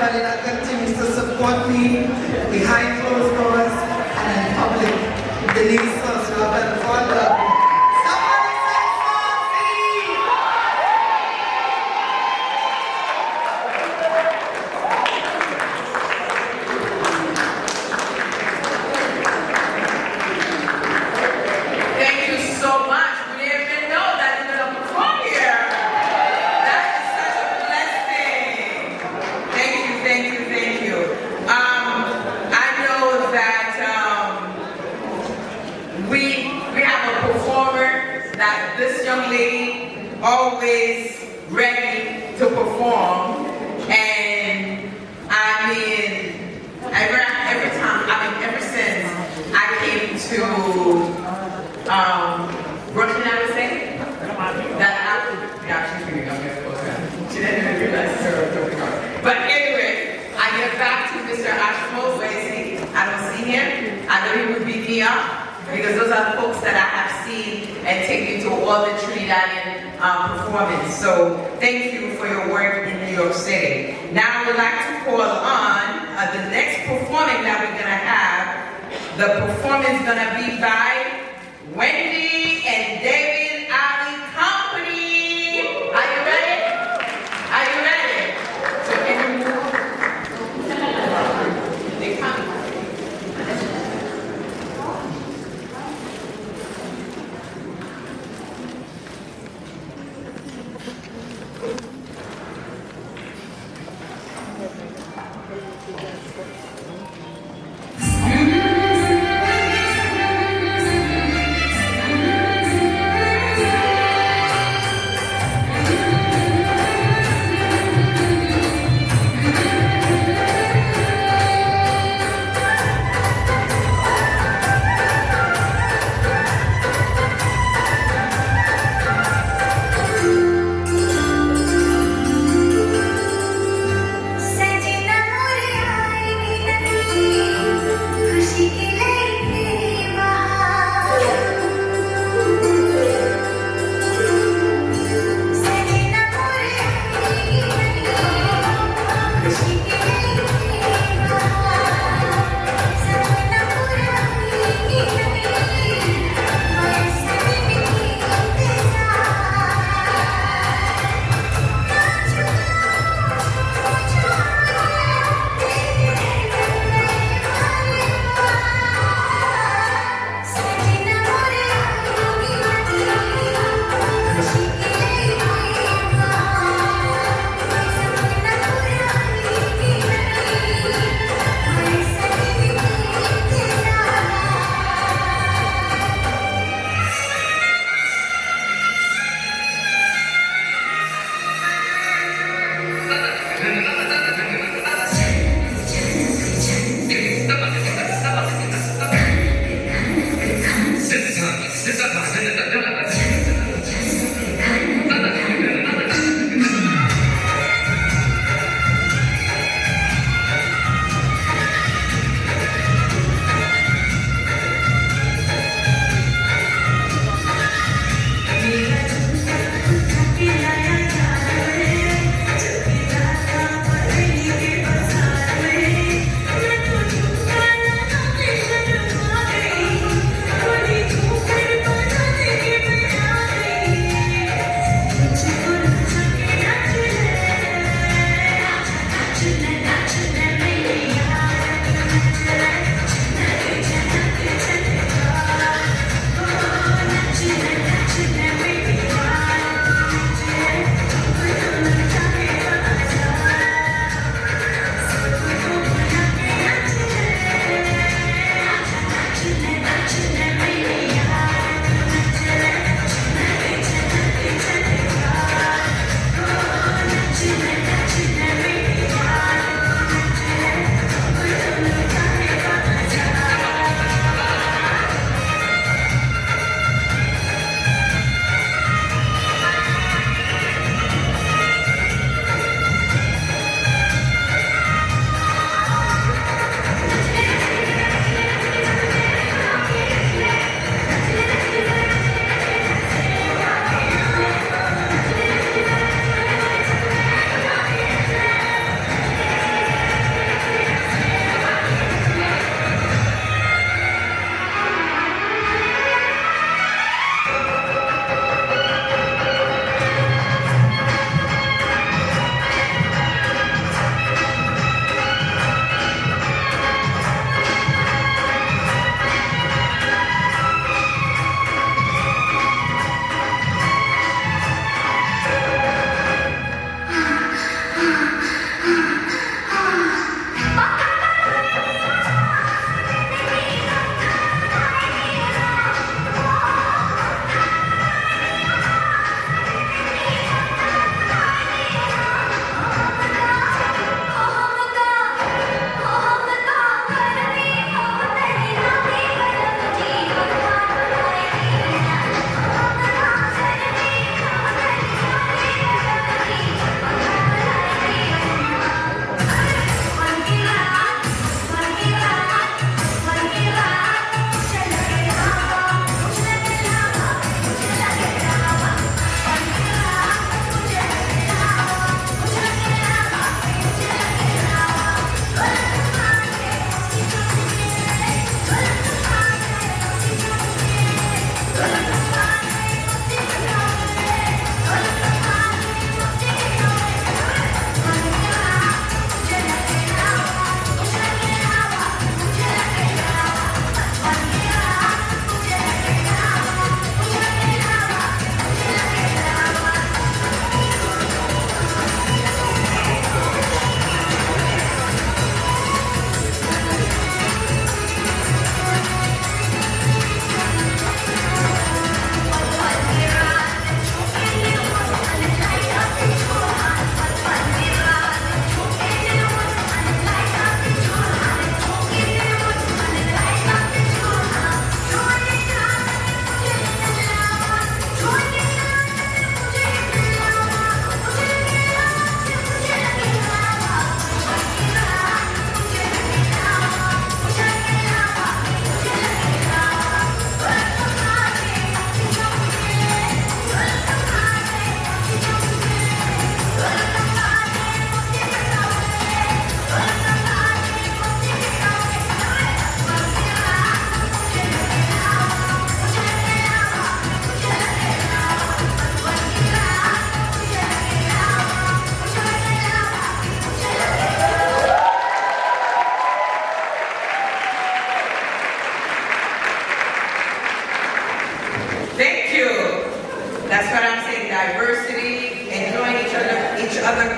That continues to support me behind closed doors and in public. Denise Oswald and Father. Somebody say something! Thank you so much. We didn't even know that you're going to perform here. That is such a blessing. Thank you, thank you, thank you. I know that we have a performer that this young lady always ready to perform, and I mean, every time, ever since I came to Brooklyn, I would say, she's really young, she didn't even realize her. But anyway, I get back to Mr. Ashmore, where is he? I don't see him. I know he would beat me up, because those are the folks that I have seen and taken to all the Trinidadian performance. So thank you for your work in New York City. Now I would like to call on the next performance that we're going to have. The performance is going to be by Wendy and David Ali Company. Are you ready? Are you ready? So can you move? They come. सजना मोरे आएगी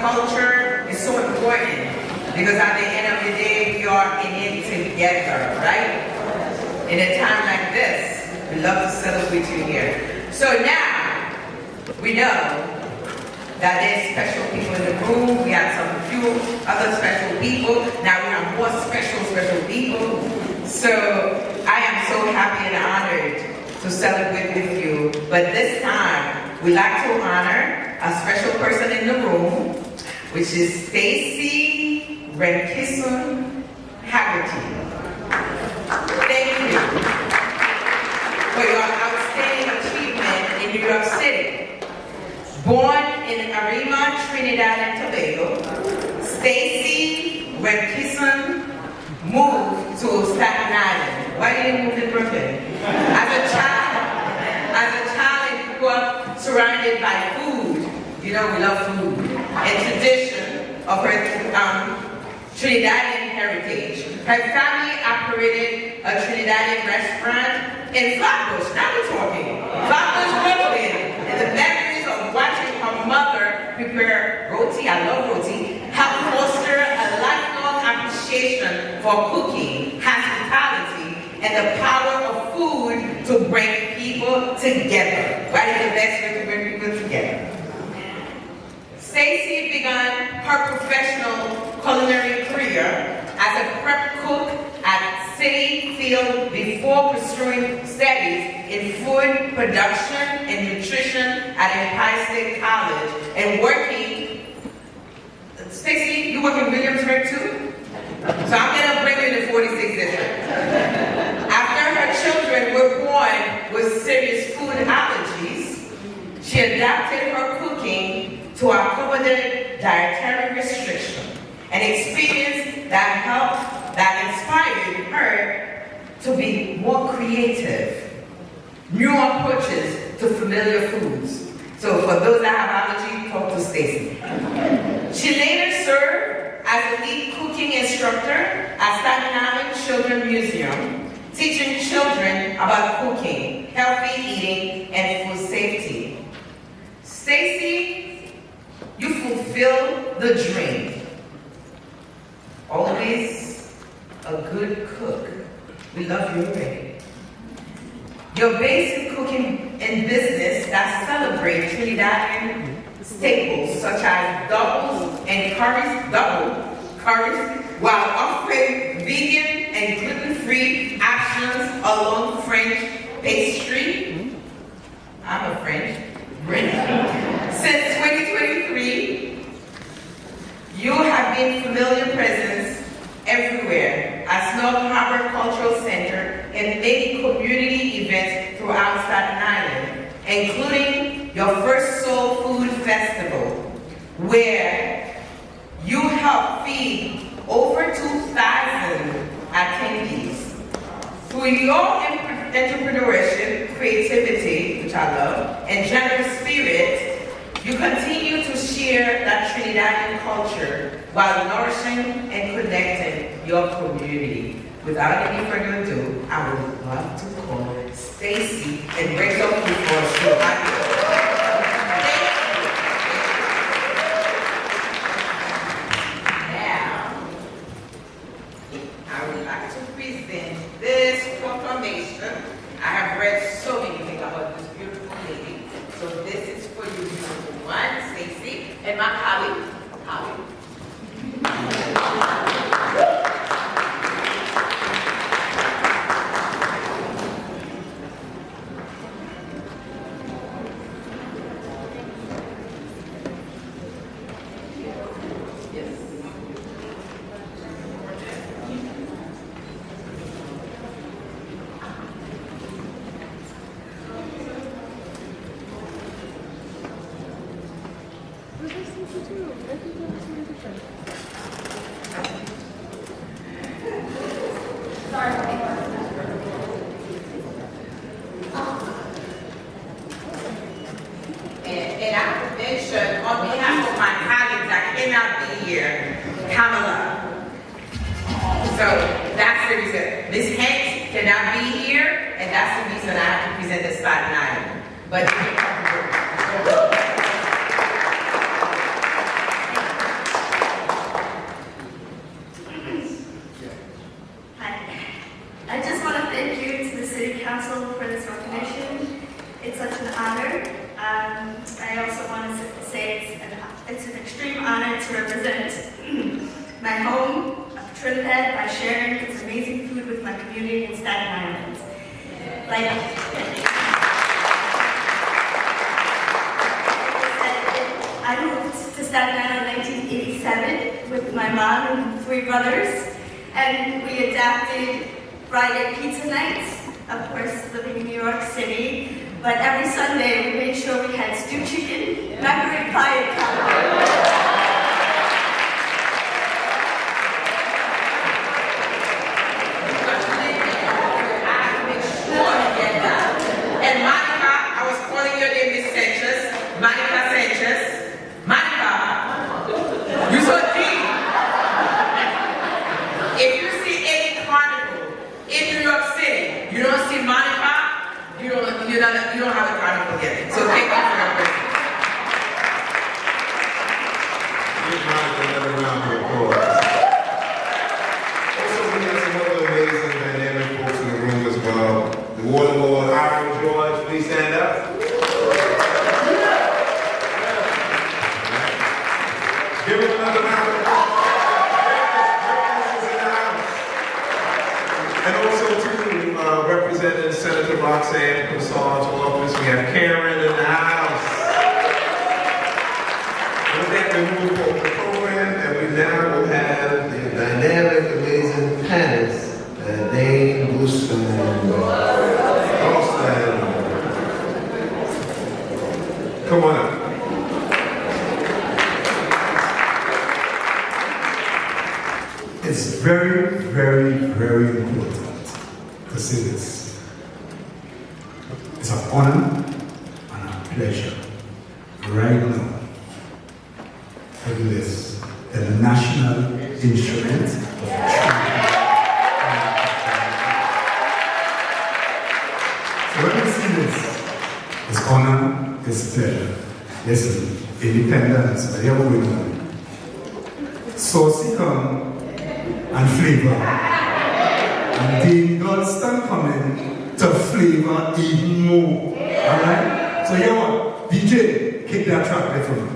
culture is so important because at the end of the day, we are in it together, right? In a time like this, we love to celebrate you here. So now, we know that there's special people in the room. We have some few other special people. Now we have more special people. So I am so happy and honored to celebrate with you. But this time, we like to honor a special person in the room, which is Stacy Renkison Haggerty. Thank you for your outstanding achievement in New York City. Born in Arima, Trinidad and Tobago, Stacy Renkison moved to Staten Island. Why did he move to Brooklyn? As a child, he grew up surrounded by food. You know, we love food. And tradition of her Trinidadian heritage. Her family operated a Trinidadian restaurant in Flatbush. Now we're talking. Flatbush, Brooklyn. And the memories of watching her mother prepare roti, I love roti, helped foster a lifelong appreciation for cooking, hospitality, and the power of food to bring people together. What is the best way to bring people together? Stacy began her professional culinary career as a prep cook at City Field before pursuing studies in food production and nutrition at Empire State College and working. Stacy, you work in Williamsburg too? So I'm gonna bring you to 46 district. After her children were born with serious food allergies, she adapted her cooking to accommodate dietary restriction, an experience that inspired her to be more creative, new approaches to familiar foods. So for those that have allergy, talk to Stacy. She later served as a lead cooking instructor at Staten Island Children's Museum, teaching children about cooking, healthy eating, and food safety. Stacy, you fulfill the dream. Always a good cook. We love you already. Your basic cooking and business that celebrate Trinidadian staples such as double curries, while offering vegan and gluten-free options along French pastry. I'm a French. Since 2023, you have been familiar presence everywhere at Snow Harbor Cultural Center and many community events throughout Staten Island, including your first Soul Food Festival, where you helped feed over 2,000 attendees. Through your entrepreneurship, creativity, which I love, and generous spirit, you continue to share that Trinidadian culture while nourishing and connecting your community. Without any further ado, I would love to call Stacy and bring up before she Now, I would like to present this proclamation. I have read so many things about this beautiful lady. So this is for you, number one, Stacy, and my colleague, Holly. And I would mention, on behalf of my colleagues that cannot be here, Kamala. So that's the reason. Ms. Hanks cannot be here, and that's the reason I have to present this Staten Island. But Council for this recognition. It's such an honor. I also want to say it's an extreme honor to represent my home of Trinidad by sharing its amazing food with my community in Staten Island. I moved to Staten Island in 1987 with my mom and 3 brothers, and we adapted Friday pizza nights, of course living in New York City, but every Sunday we made sure we had stewed chicken, macaroni pie, and calamari. You don't have a carnival yet. So thank you for your question. Give Monica another round of applause. Also, we have some other amazing dynamic folks in the room as well. The Warlord, Ira George, please stand up. Give him another round of applause. Greatness is in the house. And also, too, representing Senator Roxanne Cousin's office, we have Karen in the house. With that, we move over the program, and we now will have the dynamic, amazing panelists, Dane, Buston, and Austin. Come on up. It's very, very, very important to say this. It's an honor and a pleasure right now to do this. The national instrument of So when we see this, it's honor, it's pleasure. Listen, independence, whatever we know. Saucy come and flavor. And Dean Goldstein coming to flavor even more. Alright? So here what? DJ, kick that track there for me.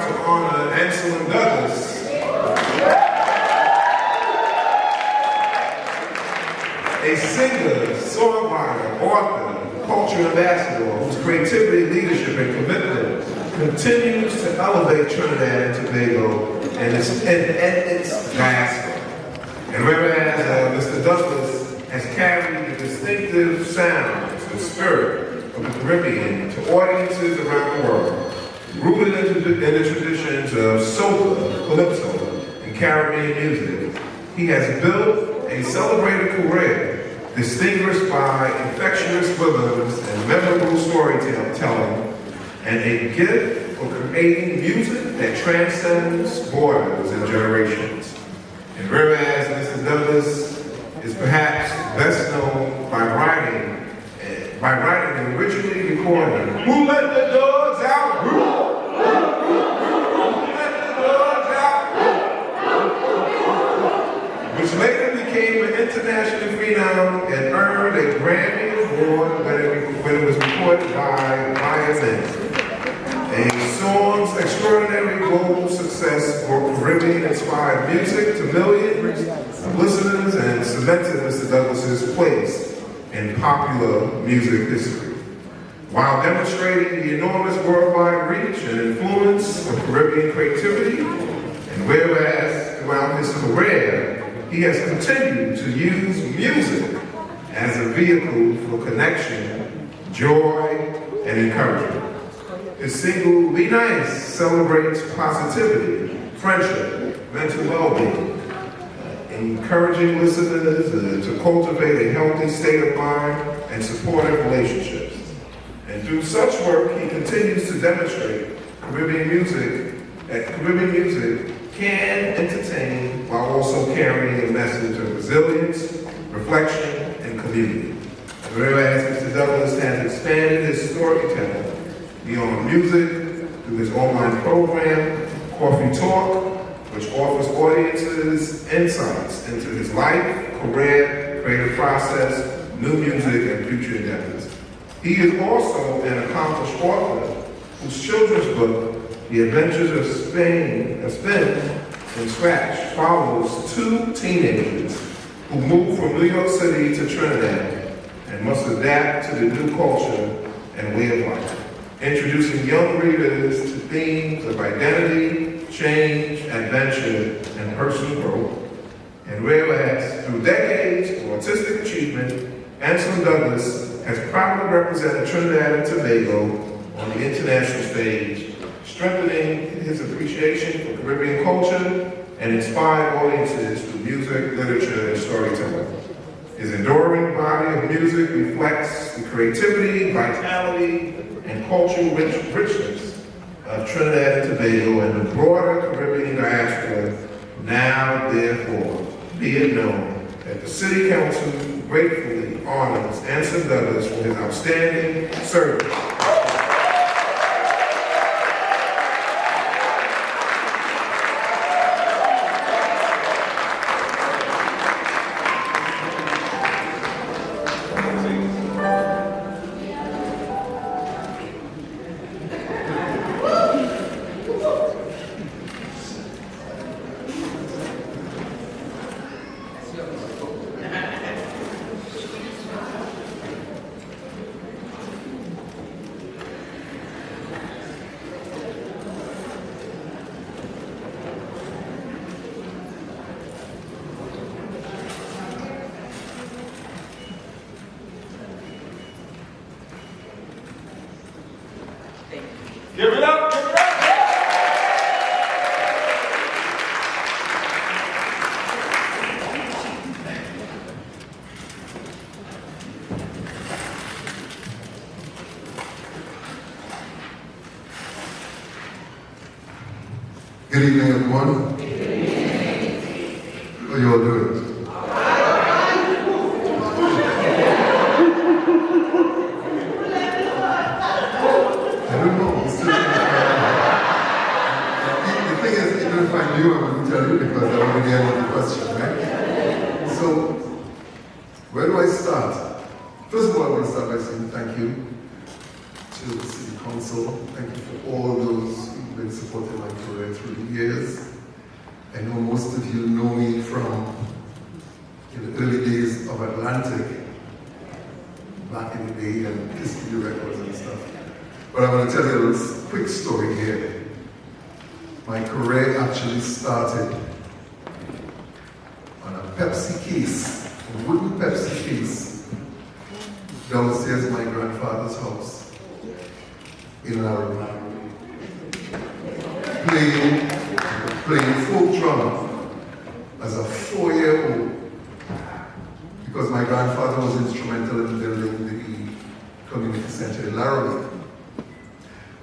to honor Anselm Douglas, a singer, songwriter, author, culture ambassador whose creativity, leadership, and commitment continues to elevate Trinidad and Tobago and its diaspora. And whereas Mr. Douglas has carried the distinctive sounds and spirit of the Caribbean to audiences around the world, rooted in the traditions of soca, calypso, and Caribbean music, he has built a celebrated career distinguished by infectious rhythms and memorable storytelling, and a gift for creating music that transcends borders and generations. And whereas Mr. Douglas is perhaps best known by writing and originally recording "Who Let the Dogs Out?" Who let the dogs out? Which later became an international renown and earned a Grammy Award when it was recorded by Maya Mendes. A song's extraordinary global success brought Caribbean-inspired music to millions of listeners and cemented Mr. Douglas's place in popular music history, while demonstrating the enormous worldwide reach and influence of Caribbean creativity. And whereas throughout his career, he has continued to use music as a vehicle for connection, joy, and encouragement. His single, Be Nice, celebrates positivity, friendship, mental well-being, encouraging listeners to cultivate a healthy state of mind and supportive relationships. And through such work, he continues to demonstrate Caribbean music can entertain while also carrying a message of resilience, reflection, and community. And whereas Mr. Douglas has expanded his storytelling beyond music through his online program, Coffee Talk, which offers audiences insights into his life, career, creative process, new music, and future endeavors. He is also an accomplished author whose children's book, The Adventures of Spin and Scratch, follows two teenagers who move from New York City to Trinidad and must adapt to the new culture and way of life, introducing young readers to themes of identity, change, adventure, and personal growth. And whereas through decades of artistic achievement, Anselm Douglas has proudly represented Trinidad and Tobago on the international stage, strengthening his appreciation for Caribbean culture and inspiring audiences through music, literature, and storytelling. His enduring body of music reflects the creativity, vitality, and cultural richness of Trinidad and Tobago and the broader Caribbean diaspora. Now, therefore, be it known that the City Council gratefully honors Anselm Douglas for his outstanding service. Give it up, give it up! Good evening, everyone. How you all doing? I don't know. It's still the thing is, even if I knew, I wouldn't tell you because I already answered the question, right? So, where do I start? First of all, I want to start by saying thank you to the City Council. Thank you for all those who've been supporting my career through the years. I know most of you know me from the early days of Atlantic, back in the day, and history records and stuff. But I'm going to tell you a quick story here. My career actually started on a Pepsi case, a wooden Pepsi case, downstairs in my grandfather's house in Laramie. Playing folk drum as a 4-year-old, because my grandfather was instrumental in building the community center in Laramie.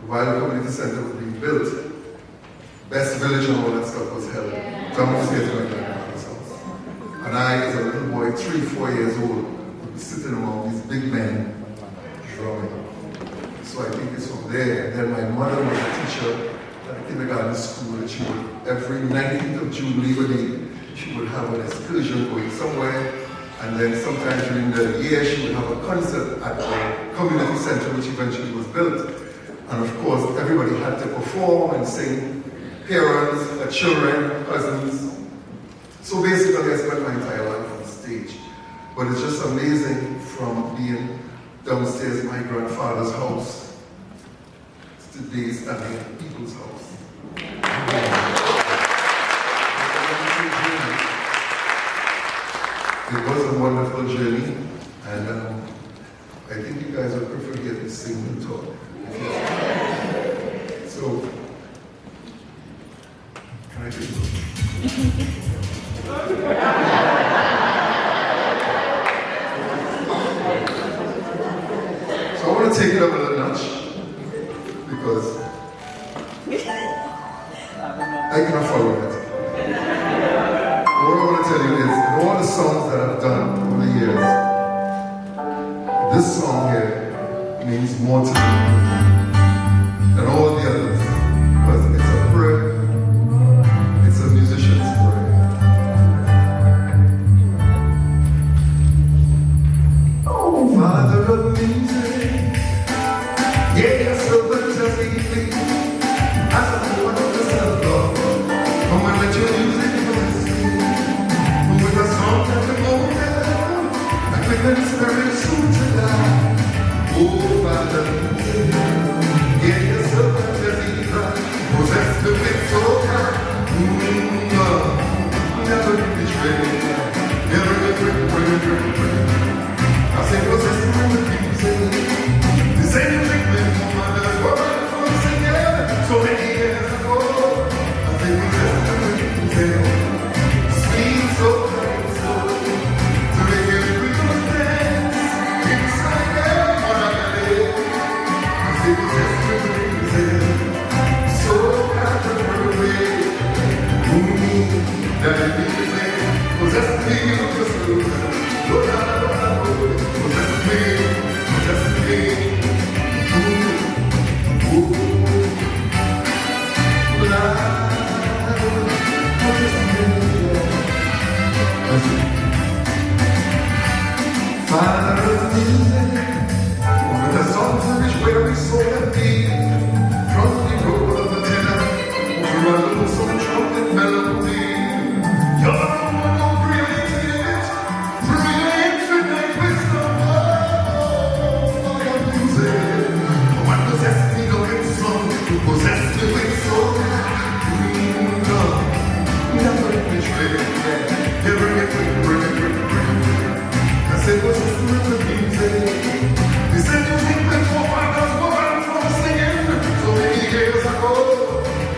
While the community center was being built, Best Village and all that stuff was held downstairs in my grandfather's house. And I, as a little boy, 3-4 years old, would be sitting among these big men drumming. So I think it's from there. And then my mother was a teacher at the kindergarten school, and she would, every 19th of June, Labor Day, she would have an excursion going somewhere. And then sometime during the year, she would have a concert at the community center, which eventually was built. And of course, everybody had to perform and sing, parents, children, cousins. So basically, I spent my entire life on stage. But it's just amazing from being downstairs in my grandfather's house to today's at the people's house. It was a wonderful journey, and I think you guys would prefer to get to sing and talk. So, can I do So I want to take it up a little notch, because I cannot follow it. What I want to tell you is, in all the songs that I've done over the years, this song here means more to me than all the others, because it's a prayer, it's a musician's prayer. Oh, Father of music, yeah, so good to see me, as I want to serve God, come and let your music with a song at the moment, I think that it's very soon to die. Oh, Father, get yourself a Jessica, possess the victor, never be betrayed, never be I say, possess the music, this ain't music, man, mother's woman, for singing, so many years ago, I say, possess the music. So to make every dance inside every as it was just so happy that it is possessed me of the possessed me Father of music, with a song for which weary soul and beat, from the road of the tenor to a lonesome trumpet melody. You're the one who created it, through your infinite wisdom. Oh, Father of music, one possessed me of its song, who possessed me with soul. Never betrayed, I said, what's the spirit of music? They said, you think that forefathers were born from singing so many years ago.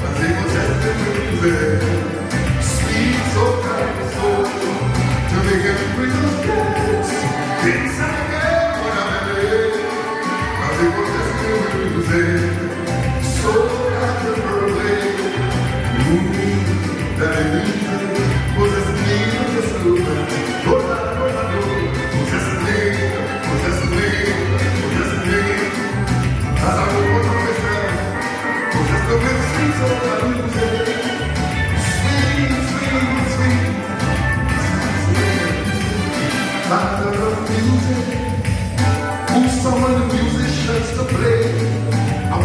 I said, what's the music? Sweet, so kind, so to make every Christmas dance inside again when I'm in. I said, what's the music? So happy birthday, that it music was as neat as a slogan. Possess me, as I open up myself, possess the mysteries of the music. Sweet, sweet, sweet, Father of music, who summoned the musicians to play. I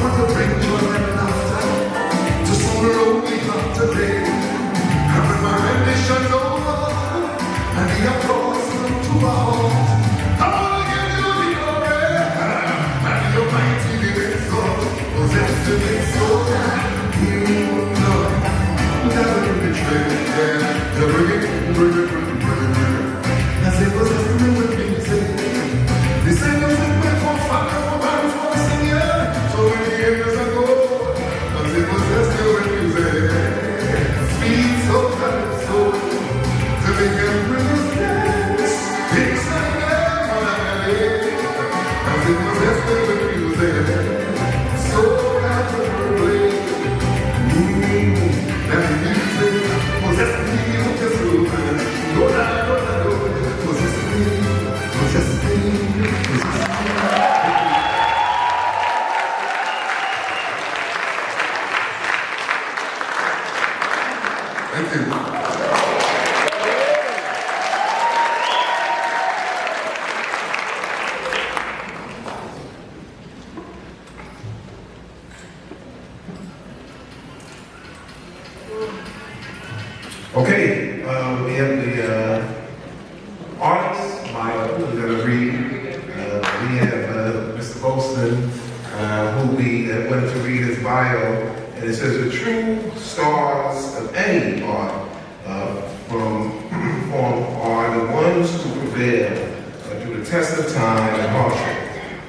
Okay, we have the artist bio we're going to read. We have Mr. Bolston, who we wanted to read his bio, and it says the true stars of any art form are the ones who prevail through the test of time and hardship.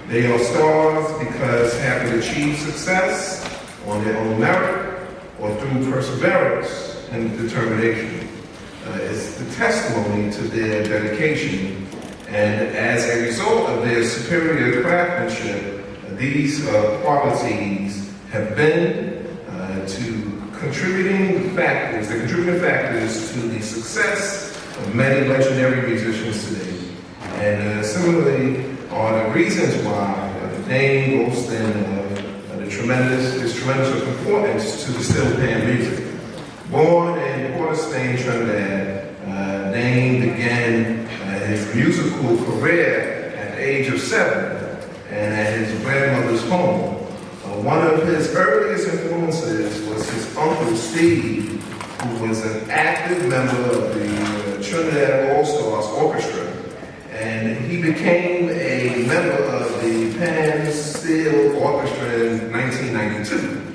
They are stars because having achieved success on their own merit or through perseverance and determination. It's the testimony to their dedication, and as a result of their superior craftsmanship, these qualities have been contributing factors to the success of many legendary musicians today. And similarly are the reasons why the name Golston is tremendous of importance to the steel pan music. Born in Port of Spain, Trinidad, Dane began his musical career at the age of 7 and at his grandmother's home. One of his earliest influences was his uncle Steve, who was an active member of the Trinidad All-Stars Orchestra, and he became a member of the Pan Steel Orchestra in 1992.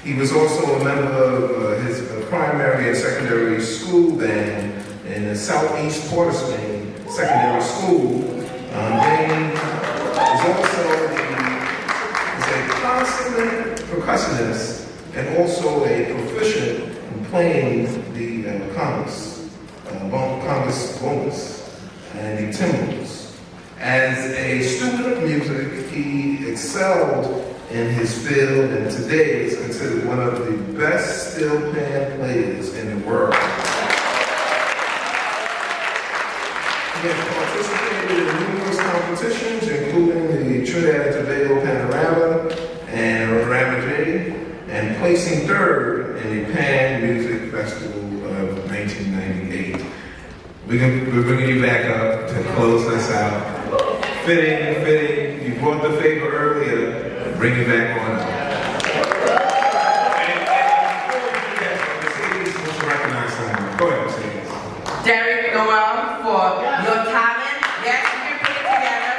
He was also a member of his primary and secondary school band in the Southeast Port of Spain Secondary School. Dane is also a consummate percussionist and also a proficient in playing the congas, bongas, and the timbales. As a student of music, he excelled in his field and today is considered one of the best steel pan players in the world. He has participated in numerous competitions, including the Trinidad and Tobago Panorama and Ramajay, and placing third in the Pan Music Festival of 1998. We're bringing you back up to close us out. Fitting, you brought the favor earlier. Bring it back on up. And before we do that, Mercedes, let's recognize someone. Go ahead, Mercedes. Derek Noel for your talent. Yes, you can put it together.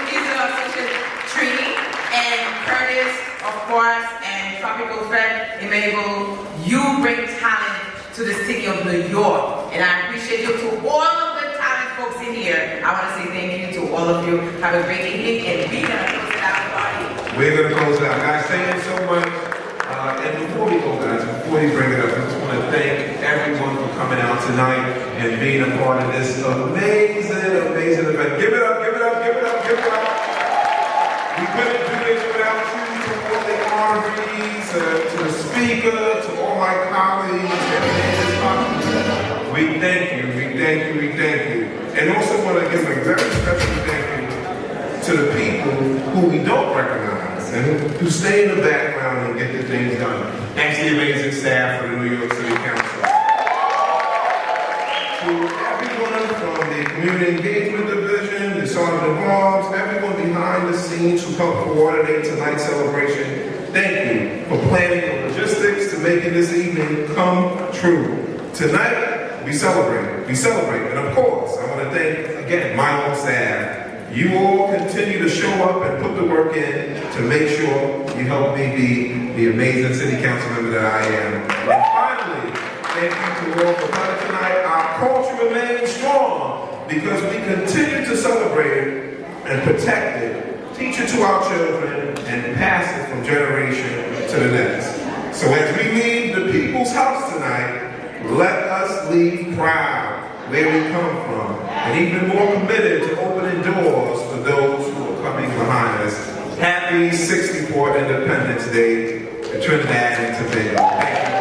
These are such a treat. And Curtis, of course, and Tropical Fred Emable, you bring talent to the city of New York. And I appreciate you to all of the talent folks in here. I want to say thank you to all of you. Have a great evening, and we're going to close it out, party. We're going to close it out. Guys, thank you so much. And before we go, guys, before you bring it up, I just want to thank everyone for coming out tonight and being a part of this amazing event. Give it up, give it up, give it up, give it up. We couldn't do this without you, to all the honorees, to the speaker, to all my colleagues. We thank you, we thank you, we thank you. And also want to give a very special thank you to the people who we don't recognize and who stay in the background and get the things done. Thanks to the amazing staff of the New York City Council. To everyone from the Community Engagement Division, the Sergeant at Arms, everyone behind the scenes who helped coordinate tonight's celebration, thank you for planning the logistics to making this evening come true. Tonight, we celebrate, and of course, I want to thank, again, my own staff. You all continue to show up and put the work in to make sure you help me be the amazing city council member that I am. And finally, thank you to all for coming tonight. Our culture remains strong because we continue to celebrate it and protect it, teach it to our children, and pass it from generation to the next. So as we leave the people's house tonight, let us leave proud where we come from, and even more committed to opening doors for those who are coming behind us. Happy 64th Independence Day to Trinidad and Tobago. Thank you.